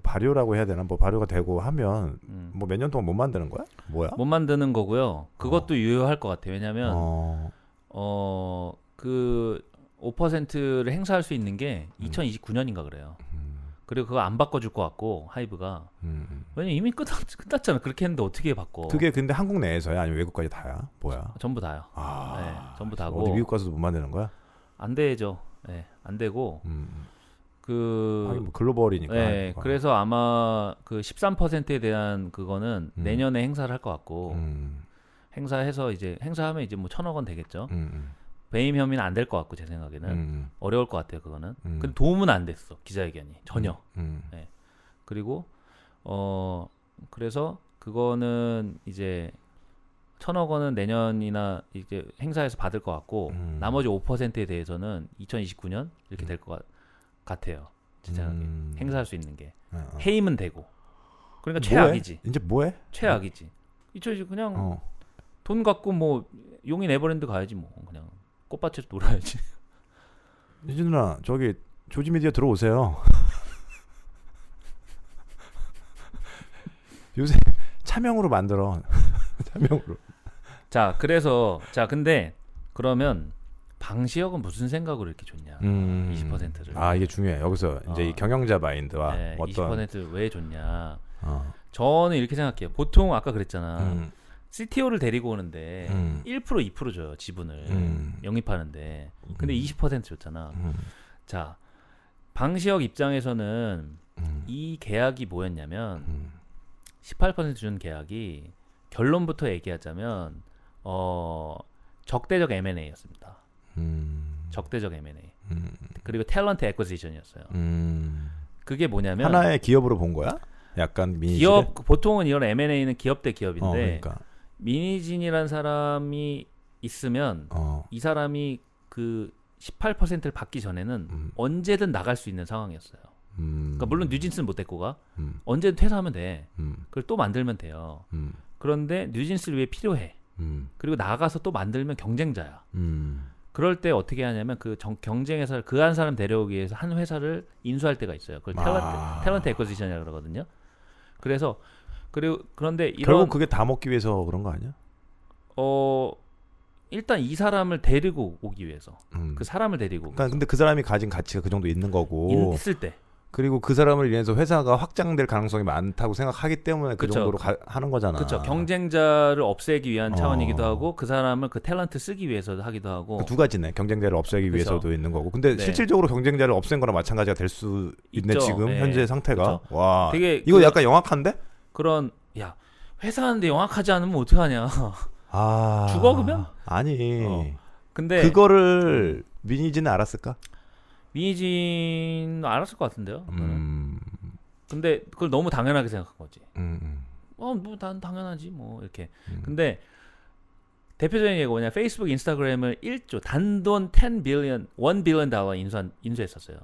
발효라고 해야 되나? 뭐 발효가 되고 하면 뭐 몇 년 동안 못 만드는 거야? 뭐야? 못 만드는 거고요. 그것도 유효할 것 같아요. 왜냐하면 그 5%를 행사할 수 있는 게 2029년인가 그래요. 그리고 그거 안 바꿔줄 것 같고 하이브가 왜냐면 이미 끝났잖아. 그렇게 했는데 어떻게 바꿔? 그게 근데 한국 내에서야 아니면 외국까지 다야? 뭐야? 전부 다요. 네, 전부 다고. 어디 미국 가서도 못 만드는 거야? 안 되죠. 네, 안 되고 뭐 글로벌이니까. 네, 그래서 아마 그 13%에 대한 그거는 내년에 행사를 할 것 같고 행사해서 이제 행사하면 이제 뭐 1,000억 원 되겠죠. 배임 혐의는 안 될 것 같고 제 생각에는 어려울 것 같아요 그거는. 근데 도움은 안 됐어 기자회견이 전혀. 네. 그리고 그래서 그거는 이제 1,000억 원은 내년이나 이제 행사에서 받을 것 같고 나머지 5%에 대해서는 2029년 이렇게 될 것 같아요. 제 생각에 행사할 수 있는 게 해임은 되고. 그러니까 최악이지. 이제 뭐해? 최악이지. 이제 그냥 돈 갖고 뭐 용인 에버랜드 가야지 뭐 그냥 꽃밭에서 놀아야지. 이지 누나 저기 조지미디어 들어오세요. 요새 차명으로 만들어. 차명으로. 자 근데 그러면 방시혁은 무슨 생각으로 이렇게 줬냐? 20%를. 이게 중요해. 여기서 이제 이 경영자 마인드와 네, 어떤 20%를 왜 줬냐? 저는 이렇게 생각해요. 보통 아까 그랬잖아. CTO를 데리고 오는데 1% 2% 줘요 지분을 영입하는데. 근데 20% 줬잖아. 자 방시혁 입장에서는 이 계약이 뭐였냐면 18% 준 계약이 결론부터 얘기하자면 적대적 M&A였습니다. 적대적 M&A. 그리고 탤런트 애쿼지션이었어요. 그게 뭐냐면 하나의 기업으로 본 거야? 약간 미니진. 기업 보통은 이런 M&A는 기업 대 기업인데 그러니까. 미니진이라는 사람이 있으면 이 사람이 그 18%를 받기 전에는 언제든 나갈 수 있는 상황이었어요. 그러니까 물론 뉴진스는 못 데리고 가. 언제든 퇴사하면 돼. 그걸 또 만들면 돼요. 그런데 뉴진스를 위해 필요해. 그리고 나가서 또 만들면 경쟁자야. 그럴 때 어떻게 하냐면 그 경쟁회사를 그 한 사람 데려오기 위해서 한 회사를 인수할 때가 있어요. 그걸 탤런트 애쿼지션이라고 그러거든요. 그래서 그런데 이런 결국 그게 다 먹기 위해서 그런 거 아니야? 일단 이 사람을 데리고 오기 위해서 그 사람을 데리고 그러니까 근데 그 사람이 가진 가치가 그 정도 있는 거고 있을 때 그리고 그 사람을 인해서 회사가 확장될 가능성이 많다고 생각하기 때문에 그 그쵸. 정도로 하는 거잖아. 그렇죠. 경쟁자를 없애기 위한 어. 차원이기도 하고 그 사람을 그 탤런트 쓰기 위해서도 하기도 하고 그 두 가지네. 경쟁자를 없애기 그쵸. 위해서도 있는 거고. 근데 네. 실질적으로 경쟁자를 없앤 거랑 마찬가지가 될 수 있네 있죠. 지금 네. 현재 상태가. 그쵸. 와. 되게 이거 약간 영악한데? 그런 야 회사 하는데 영악하지 않으면 어떡하냐. 아. 죽어, 그러면? 아니. 근데 그거를 민희진은 알았을까? 민희진 알았을 것 같은데요. 근데 그걸 너무 당연하게 생각한 거지. 뭐 난 당연하지 뭐 이렇게. 근데 대표적인 예가 뭐냐? 페이스북, 인스타그램을 1조 단돈 1 빌리언 달러 인수했었어요.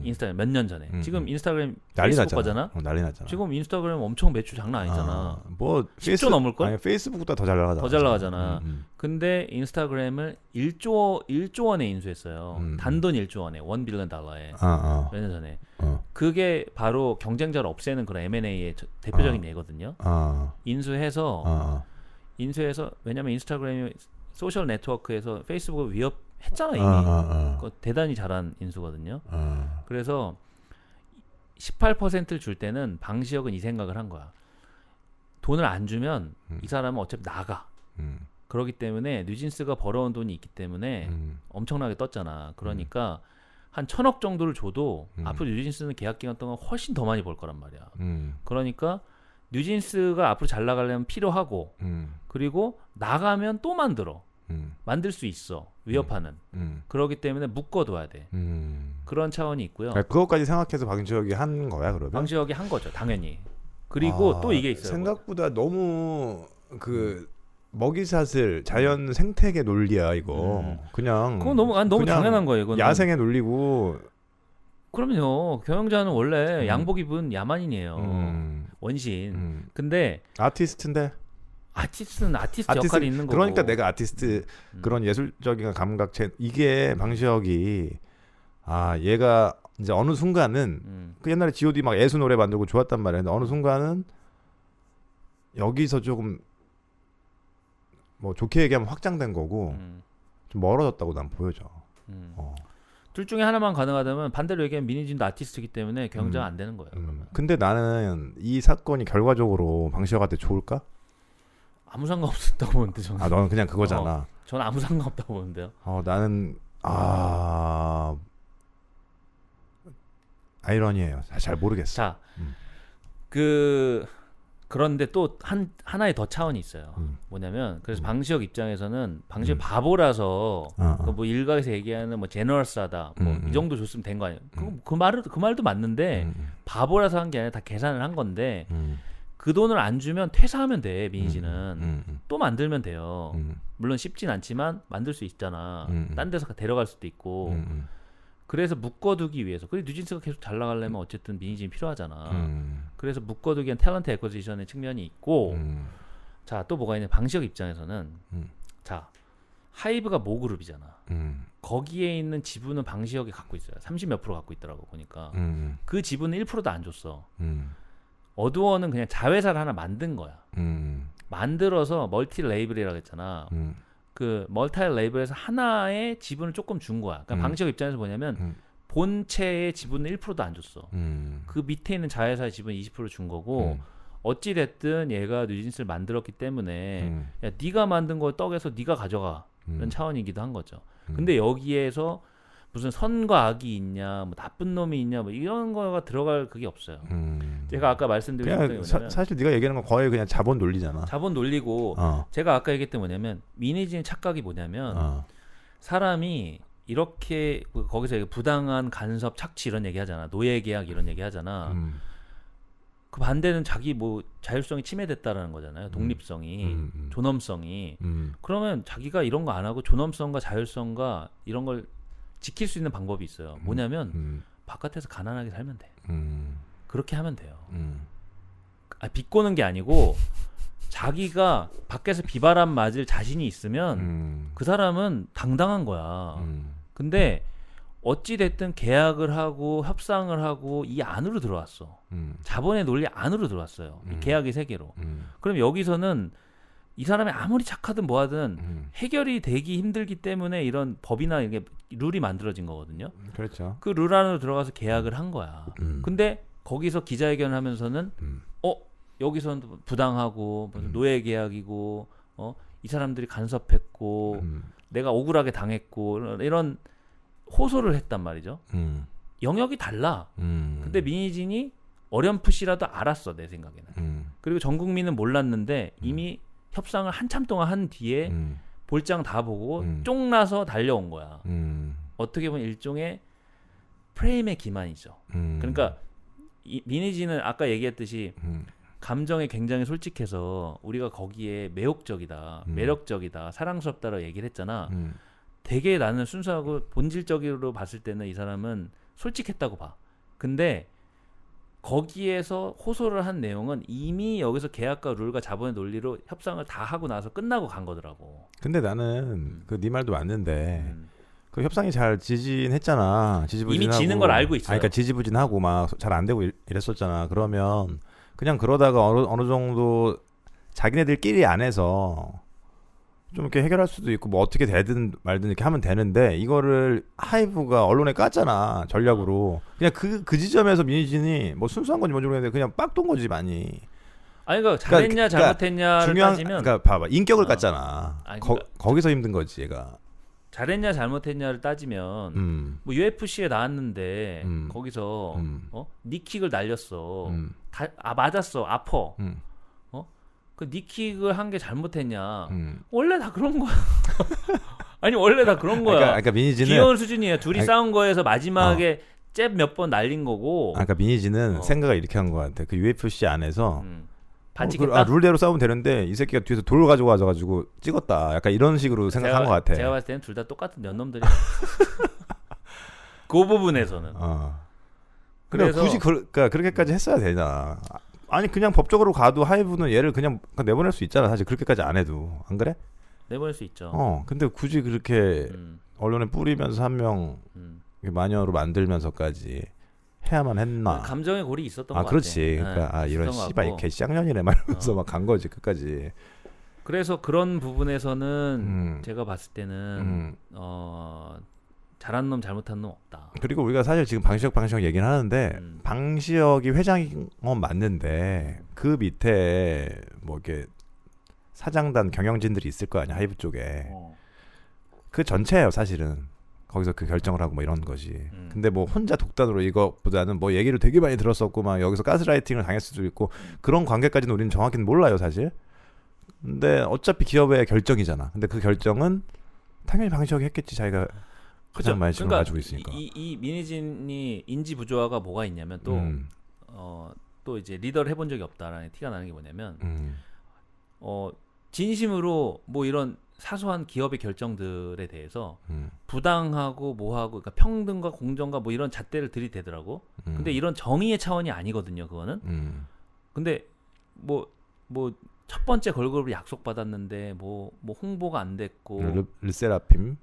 인스타그램 몇 년 전에. 지금 인스타그램 난리 페이스북 났잖아. 거잖아. 난리 났잖아. 지금 인스타그램 엄청 매출 장난 아니잖아. 뭐 10조 넘을 걸? 아니 페이스북보다 더 잘 나가잖아. 더 잘 나가잖아. 근데 인스타그램을 1조 원에 인수했어요. 단돈 1조 원에 1 빌리언 달러에. 몇 년 전에. 그게 바로 경쟁자를 없애는 그런 M&A의 대표적인 예거든요. 인수해서 왜냐면 인스타그램이 소셜 네트워크에서 페이스북을 위협했잖아 이미. 그거 대단히 잘한 인수거든요. 그래서 18%를 줄 때는 방시혁은 이 생각을 한 거야. 돈을 안 주면 이 사람은 어차피 나가. 그렇기 때문에 뉴진스가 벌어온 돈이 있기 때문에 엄청나게 떴잖아. 그러니까 한 1,000억 정도를 줘도 앞으로 뉴진스는 계약 기간 동안 훨씬 더 많이 벌 거란 말이야. 그러니까 뉴진스가 앞으로 잘 나가려면 필요하고 그리고 나가면 또 만들 수 있어. 위협하는. 그렇기 때문에 묶어둬야 돼. 그런 차원이 있고요. 그러니까 그것까지 생각해서 박지혁이 한 거야 그러면? 방시혁이 한 거죠. 당연히. 그리고 또 이게 있어요. 생각보다 너무 그 먹이사슬 자연 생태계 논리야 이거. 그냥 그건 너무 그냥 당연한 거예요. 이거는. 야생의 논리고. 그럼요. 경영자는 원래 양복 입은 야만인이에요. 원신. 근데 아티스트인데. 아티스트 역할이 있는 거고. 그러니까 내가 아티스트 그런 예술적인 감각 이게 방시혁이 얘가 이제 어느 순간은 그 옛날에 G.O.D 막 애수 노래 만들고 좋았단 말이야. 근데 어느 순간은 여기서 조금 뭐 좋게 얘기하면 확장된 거고 좀 멀어졌다고 난 보여져. 둘 중에 하나만 가능하다면 반대로 얘기하면 민희진도 아티스트이기 때문에 경쟁 안 되는 거예요. 근데 나는 이 사건이 결과적으로 방시혁한테 좋을까? 아무 상관없다고 보는데 저는. 너는 그냥 그거잖아. 저는 아무 상관없다고 보는데요. 나는 아이러니해요. 잘 모르겠어. 자, 그런데 또 하나의 더 차원이 있어요. 뭐냐면 그래서 방시혁 입장에서는 방시혁 바보라서 뭐 일각에서 얘기하는 뭐 제너럴스하다 뭐 이 정도 줬으면 된 거 아니에요. 그 말도 맞는데 바보라서 한 게 아니라 다 계산을 한 건데 그 돈을 안 주면 퇴사하면 돼. 민희진은 또 만들면 돼요. 물론 쉽진 않지만 만들 수 있잖아. 딴 데서 데려갈 수도 있고. 그래서 묶어두기 위해서. 그리고 뉴진스가 계속 잘 나가려면 어쨌든 민희진이 필요하잖아. 그래서 묶어두기 위한 탤런트 애쿼지션의 측면이 있고 자, 또 뭐가 있냐. 방시혁 입장에서는 자, 하이브가 모 그룹이잖아. 거기에 있는 지분은 방시혁이 갖고 있어요. 30몇 프로 갖고 있더라고 보니까. 그 지분은 1%도 안 줬어. 어두워는 그냥 자회사를 하나 만든 거야. 만들어서 멀티 레이블이라고 했잖아. 그 멀티 레이블에서 하나의 지분을 조금 준 거야. 그러니까 방시혁 입장에서 뭐냐면 본체의 지분은 1%도 안 줬어. 그 밑에 있는 자회사의 지분 20% 준 거고 어찌 됐든 얘가 뉴진스를 만들었기 때문에 야, 네가 만든 거 떡에서 네가 가져가. 이런 차원이기도 한 거죠. 근데 여기에서 무슨 선과 악이 있냐, 뭐 나쁜 놈이 있냐, 뭐 이런 거가 들어갈 그게 없어요. 제가 아까 말씀드린 게 뭐냐면 사실 네가 얘기하는 건 거의 그냥 자본 논리잖아. 자본 논리고 제가 아까 얘기했던 뭐냐면 민희진의 착각이 뭐냐면 사람이 이렇게 거기서 부당한 간섭, 착취 이런 얘기 하잖아. 노예 계약 이런 얘기 하잖아. 그 반대는 자기 뭐 자율성이 침해됐다라는 거잖아요. 독립성이, 존엄성이. 그러면 자기가 이런 거 안 하고 존엄성과 자율성과 이런 걸 지킬 수 있는 방법이 있어요. 뭐냐면 바깥에서 가난하게 살면 돼. 그렇게 하면 돼요. 비꼬는 게 아니고 자기가 밖에서 비바람 맞을 자신이 있으면 그 사람은 당당한 거야. 근데 어찌 됐든 계약을 하고 협상을 하고 이 안으로 들어왔어. 자본의 논리 안으로 들어왔어요. 이 계약의 세계로. 그럼 여기서는 이 사람이 아무리 착하든 뭐하든 해결이 되기 힘들기 때문에 이런 법이나 이게 룰이 만들어진 거거든요. 그렇죠. 그 룰 안으로 들어가서 계약을 한 거야. 근데 거기서 기자회견을 하면서는 여기서는 부당하고 무슨 노예 계약이고 이 사람들이 간섭했고 내가 억울하게 당했고 이런 호소를 했단 말이죠. 영역이 달라. 근데 민희진이 어렴풋이라도 알았어, 내 생각에는. 그리고 전 국민은 몰랐는데 이미 협상을 한참 동안 한 뒤에 볼장 다 보고 쫑나서 달려온 거야. 어떻게 보면 일종의 프레임의 기만이죠. 그러니까 민희진은 아까 얘기했듯이 감정에 굉장히 솔직해서 우리가 거기에 매혹적이다, 매력적이다, 사랑스럽다라고 얘기를 했잖아. 되게 나는 순수하고 본질적으로 봤을 때는 이 사람은 솔직했다고 봐. 근데 거기에서 호소를 한 내용은 이미 여기서 계약과 룰과 자본의 논리로 협상을 다 하고 나서 끝나고 간 거더라고. 근데 나는 그 네 말도 맞는데 그 협상이 잘 지진했잖아. 지지부진하고. 이미 지는 걸 알고 있어요. 그러니까 지지부진하고 막 잘 안 되고 이랬었잖아. 그러면 그냥 그러다가 어느 정도 자기네들끼리 안에서 좀 이렇게 해결할 수도 있고 뭐 어떻게 되든 말든 이렇게 하면 되는데 이거를 하이브가 언론에 깠잖아, 전략으로. 그냥 그 지점에서 민희진이 뭐 순수한 건지 뭔지 모르겠는데 그냥 빡돈 거지 많이. 아니 그러니까 잘했냐 잘못했냐를 중요한, 따지면 그러니까 봐봐, 인격을 깠잖아. 아니, 그러니까 거기서 힘든 거지 얘가. 잘했냐 잘못했냐를 따지면 뭐 UFC에 나왔는데 거기서 니킥을 날렸어. 맞았어. 아퍼. 그 니킥을 한 게 잘못했냐? 원래 다 그런 거야. 아니 원래 다 그런 거야. 그러니까 민희진은 귀여운 수준이야. 둘이 싸운 거에서 마지막에 잽 몇 번 날린 거고. 그러니까 민희진은 생각을 이렇게 한 것 같아. 그 UFC 안에서 반칙했다. 룰대로 싸우면 되는데 이 새끼가 뒤에서 돌 가지고 와가지고 찍었다. 약간 이런 식으로 생각한 것 같아. 제가 봤을 때는 둘 다 똑같은 년놈들이야. 그 부분에서는. 그래서 굳이 그러니까 그렇게까지 했어야 되나? 아니 그냥 법적으로 가도 하이브는 얘를 그냥 내보낼 수 있잖아. 사실 그렇게까지 안 해도. 안 그래? 내보낼 수 있죠. 근데 굳이 그렇게 언론에 뿌리면서 한 명 마녀로 만들면서까지 해야만 했나? 감정의 골이 있었던 것 같아. 그렇지. 그러니까 이런 씨발 개 쌍년이네 말면서 막 간 거지 끝까지. 그래서 그런 부분에서는 제가 봤을 때는 잘한 놈 잘못한 놈 없다. 그리고 우리가 사실 지금 방시혁 얘기는 하는데 방시혁이 회장인 건 맞는데 그 밑에 뭐 이렇게 사장단 경영진들이 있을 거 아니야, 하이브 쪽에. 그 전체예요 사실은. 거기서 그 결정을 하고 뭐 이런 거지. 근데 뭐 혼자 독단으로 이거보다는 뭐 얘기를 되게 많이 들었었고 막 여기서 가스라이팅을 당할 수도 있고 그런 관계까지는 우리는 정확히는 몰라요 사실. 근데 어차피 기업의 결정이잖아. 근데 그 결정은 당연히 방시혁이 했겠지. 자기가 가장 많이 지분 가지고 있으니까. 이 민희진이 인지 부조화가 뭐가 있냐면 또 이제 리더를 해본 적이 없다라는 티가 나는 게 뭐냐면 진심으로 뭐 이런 사소한 기업의 결정들에 대해서 부당하고 뭐하고 그러니까 평등과 공정과 뭐 이런 잣대를 들이대더라고. 근데 이런 정의의 차원이 아니거든요, 그거는. 근데 뭐 첫 번째 걸그룹을 약속받았는데 뭐 홍보가 안 됐고 르세라핌.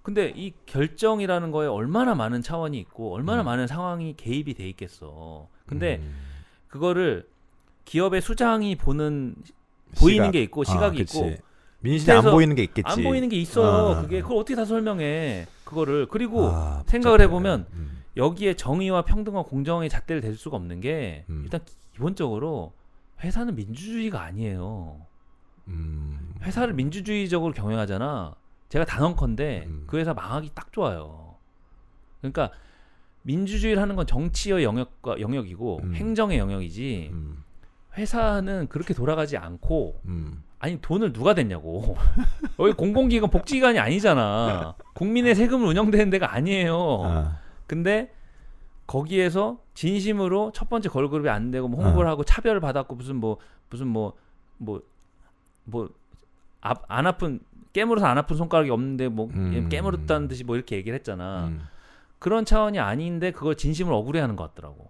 근데 이 결정이라는 거에 얼마나 많은 차원이 있고 얼마나 많은 상황이 개입이 돼 있겠어. 근데 그거를 기업의 수장이 보이는 게 있고 시각이 있고 민희진이 안 보이는 게 있겠지. 안 보이는 게 있어요. 그걸 어떻게 다 설명해? 그거를. 그리고 생각을 해보면 여기에 정의와 평등과 공정의 잣대를 댈 수가 없는 게 일단 기본적으로 회사는 민주주의가 아니에요. 회사를 민주주의적으로 경영하잖아. 제가 단언컨대 그 회사 망하기 딱 좋아요. 그러니까 민주주의를 하는 건 정치의 영역이고 행정의 영역이지 회사는 그렇게 돌아가지 않고 아니 돈을 누가 댔냐고. 여기 공공기관 복지기관이 아니잖아. 국민의 세금을 운영되는 데가 아니에요. 근데 거기에서 진심으로 첫 번째 걸그룹이 안 되고 뭐 홍보를 하고 차별을 받았고 무슨 안 아픈 깨물어서 안 아픈 손가락이 없는데 뭐 깨물었다는 듯이 뭐 이렇게 얘기를 했잖아. 그런 차원이 아닌데 그걸 진심으로 억울해하는 것 같더라고.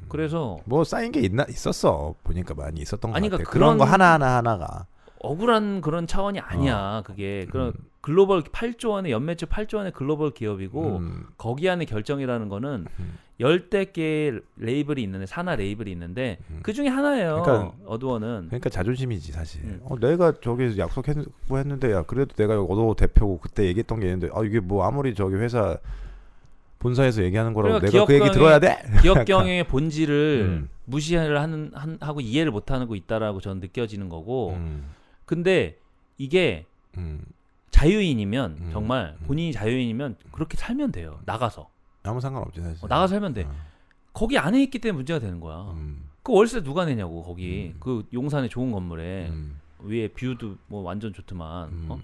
그래서 뭐 쌓인 게 있었어. 보니까 많이 있었던 것 아니, 같아. 그러니까 그런 거 그런- 하나가. 억울한 그런 차원이 아니야. 그게 그런 글로벌 8조 원의 연매출 8조 원의 글로벌 기업이고 거기 안에 결정이라는 거는 열대 개의 레이블이 있는데 산하 레이블이 있는데 그 중에 하나예요. 그러니까- 어드워는. 그러니까 자존심이지 사실. 내가 저기 약속했는데 야 그래도 내가 어도 대표고 그때 얘기했던 게 있는데 이게 뭐 아무리 저기 회사 본사에서 얘기하는 거라고 그러니까 내가 그 얘기 들어야 돼? 기업 경영의 본질을 음. 무시를 하고 이해를 못하는 거 있다라고 저는 느껴지는 거고. 근데 이게 자유인이면 정말 본인이 자유인이면 그렇게 살면 돼요. 나가서 아무 상관없지 사실. 나가서 살면 돼. 어. 거기 안에 있기 때문에 문제가 되는 거야. 그 월세 누가 내냐고 거기 그 용산에 좋은 건물에 위에 뷰도 뭐 완전 좋더만.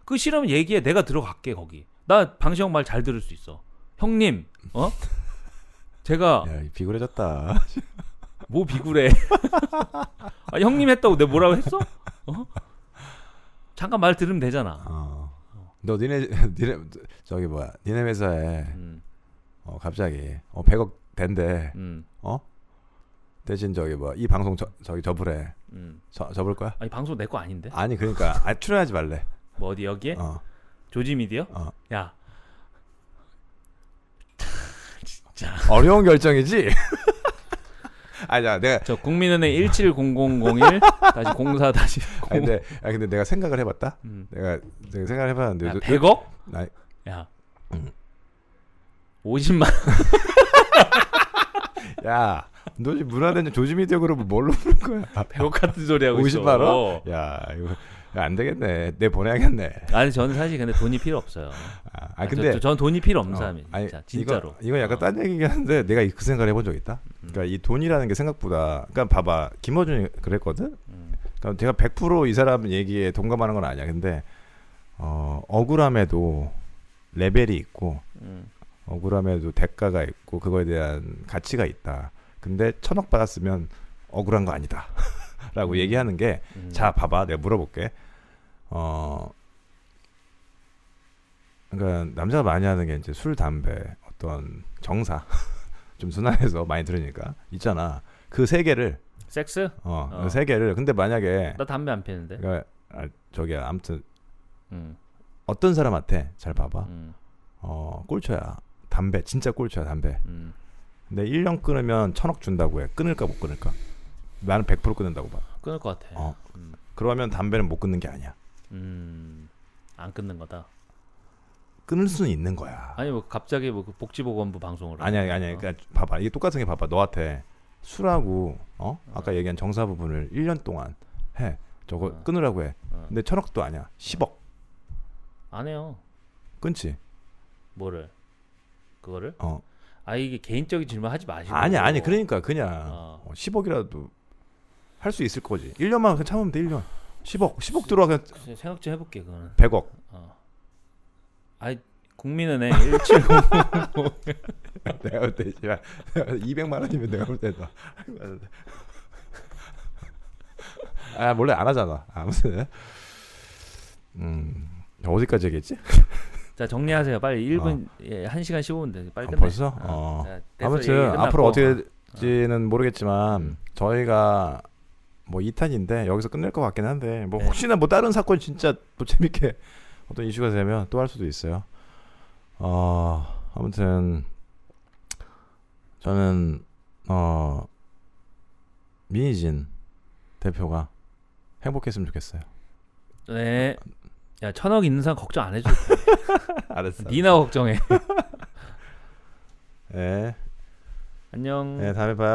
그 싫으면 얘기해. 내가 들어갈게 거기. 나 방시형 말 잘 들을 수 있어. 형님, 제가 야, 비굴해졌다. 뭐 비굴해. 아, 형님 했다고 내가 뭐라고 했어? 잠깐 말 들으면 되잖아. 너 니네 저기 뭐야? 니네 회사에 갑자기 100억 된대. 대신 저기 뭐 이 방송 저기 접으래. 접을 거야? 아니 방송 내 거 아닌데? 아니 그러니까 출연하지 말래. 뭐 어디 여기에? 조지 미디어? 야, 진짜. 어려운 결정이지. 아니야 내가 저 국민은행 170001 다시 04 다시. 근데 내가 생각을 해봤다. 내가 생각을 해봤는데 야, 100억? 나 야, 50만. 야, 너 지금 문화대전 조지미디어 그룹을 뭘로 부른 거야? 100억 같은 소리 하고 있어. 50만 원? 야, 이거 안 되겠네. 내 보내야겠네. 아니 저는 사실 근데 돈이 필요 없어요. 근데 저는 돈이 필요 없는 사람이에요. 아니, 진짜 진짜로. 이건 약간 딴 얘기긴 한데 내가 그 생각을 해본 적 있다. 그러니까 이 돈이라는 게 생각보다 그러니까 봐봐. 김어준이 그랬거든. 그러니까 제가 100% 이 사람 얘기에 동감하는 건 아니야. 근데 억울함에도 레벨이 있고 억울함에도 대가가 있고 그거에 대한 가치가 있다. 근데 1,000억 받았으면 억울한 거 아니다. 라고 얘기하는 게 자 봐봐 내가 물어볼게. 그러니까 남자가 많이 하는 게 이제 술, 담배, 어떤 정사 좀 순화해서 많이 들으니까 있잖아. 그 세 개를 섹스? 그 세 개를 근데 만약에 나 담배 안 피는데. 그러니까 저기 아무튼 어떤 사람한테 잘 봐봐. 꼴초야. 담배 진짜 꼴초야 담배. 근데 1년 끊으면 1,000억 준다고 해. 끊을까 못 끊을까? 나는 100% 끊는다고 봐. 끊을 것 같아. 그러면 담배는 못 끊는 게 아니야. 안 끊는 거다. 끊을 수는 있는 거야. 아니 뭐 갑자기 뭐 그 복지보건부 방송을. 아니야. 그러니까 봐봐. 이게 똑같은 게 봐봐. 너한테 술하고 아까 얘기한 정사 부분을 1년 동안 해. 저거 끊으라고 해. 근데 1,000억도 아니야. 10억. 안 해요. 끊지. 뭐를? 그거를? 이게 개인적인 질문 하지 마시고. 아니 그러니까 그냥 10억이라도 할 수 있을 거지. 1년만 그냥 참으면 돼. 1년 10억 들어와 그냥 생각 좀 해볼게 그거는. 100억. 국민은행 1700 내가 볼 때 200만 원이면 내가 볼 때도 원래 안 하잖아. 아무튼 어디까지 얘기했지? 자 정리하세요. 빨리 1분 1시간 15분 돼. 빨리 끝내. 벌써? 아무튼 앞으로 어떻게 될지는 모르겠지만 음. 저희가 뭐 2탄인데 여기서 끝낼 것 같긴 한데 뭐 혹시나 뭐 다른 사건 진짜 뭐 재밌게 어떤 이슈가 되면 또 할 수도 있어요. 아무튼 저는 민희진 대표가 행복했으면 좋겠어요. 네. 야 1,000억 있는 사람 걱정 안 해줘. 알았어. 니나 걱정해. 네. 안녕. 네, 다음에 봐요.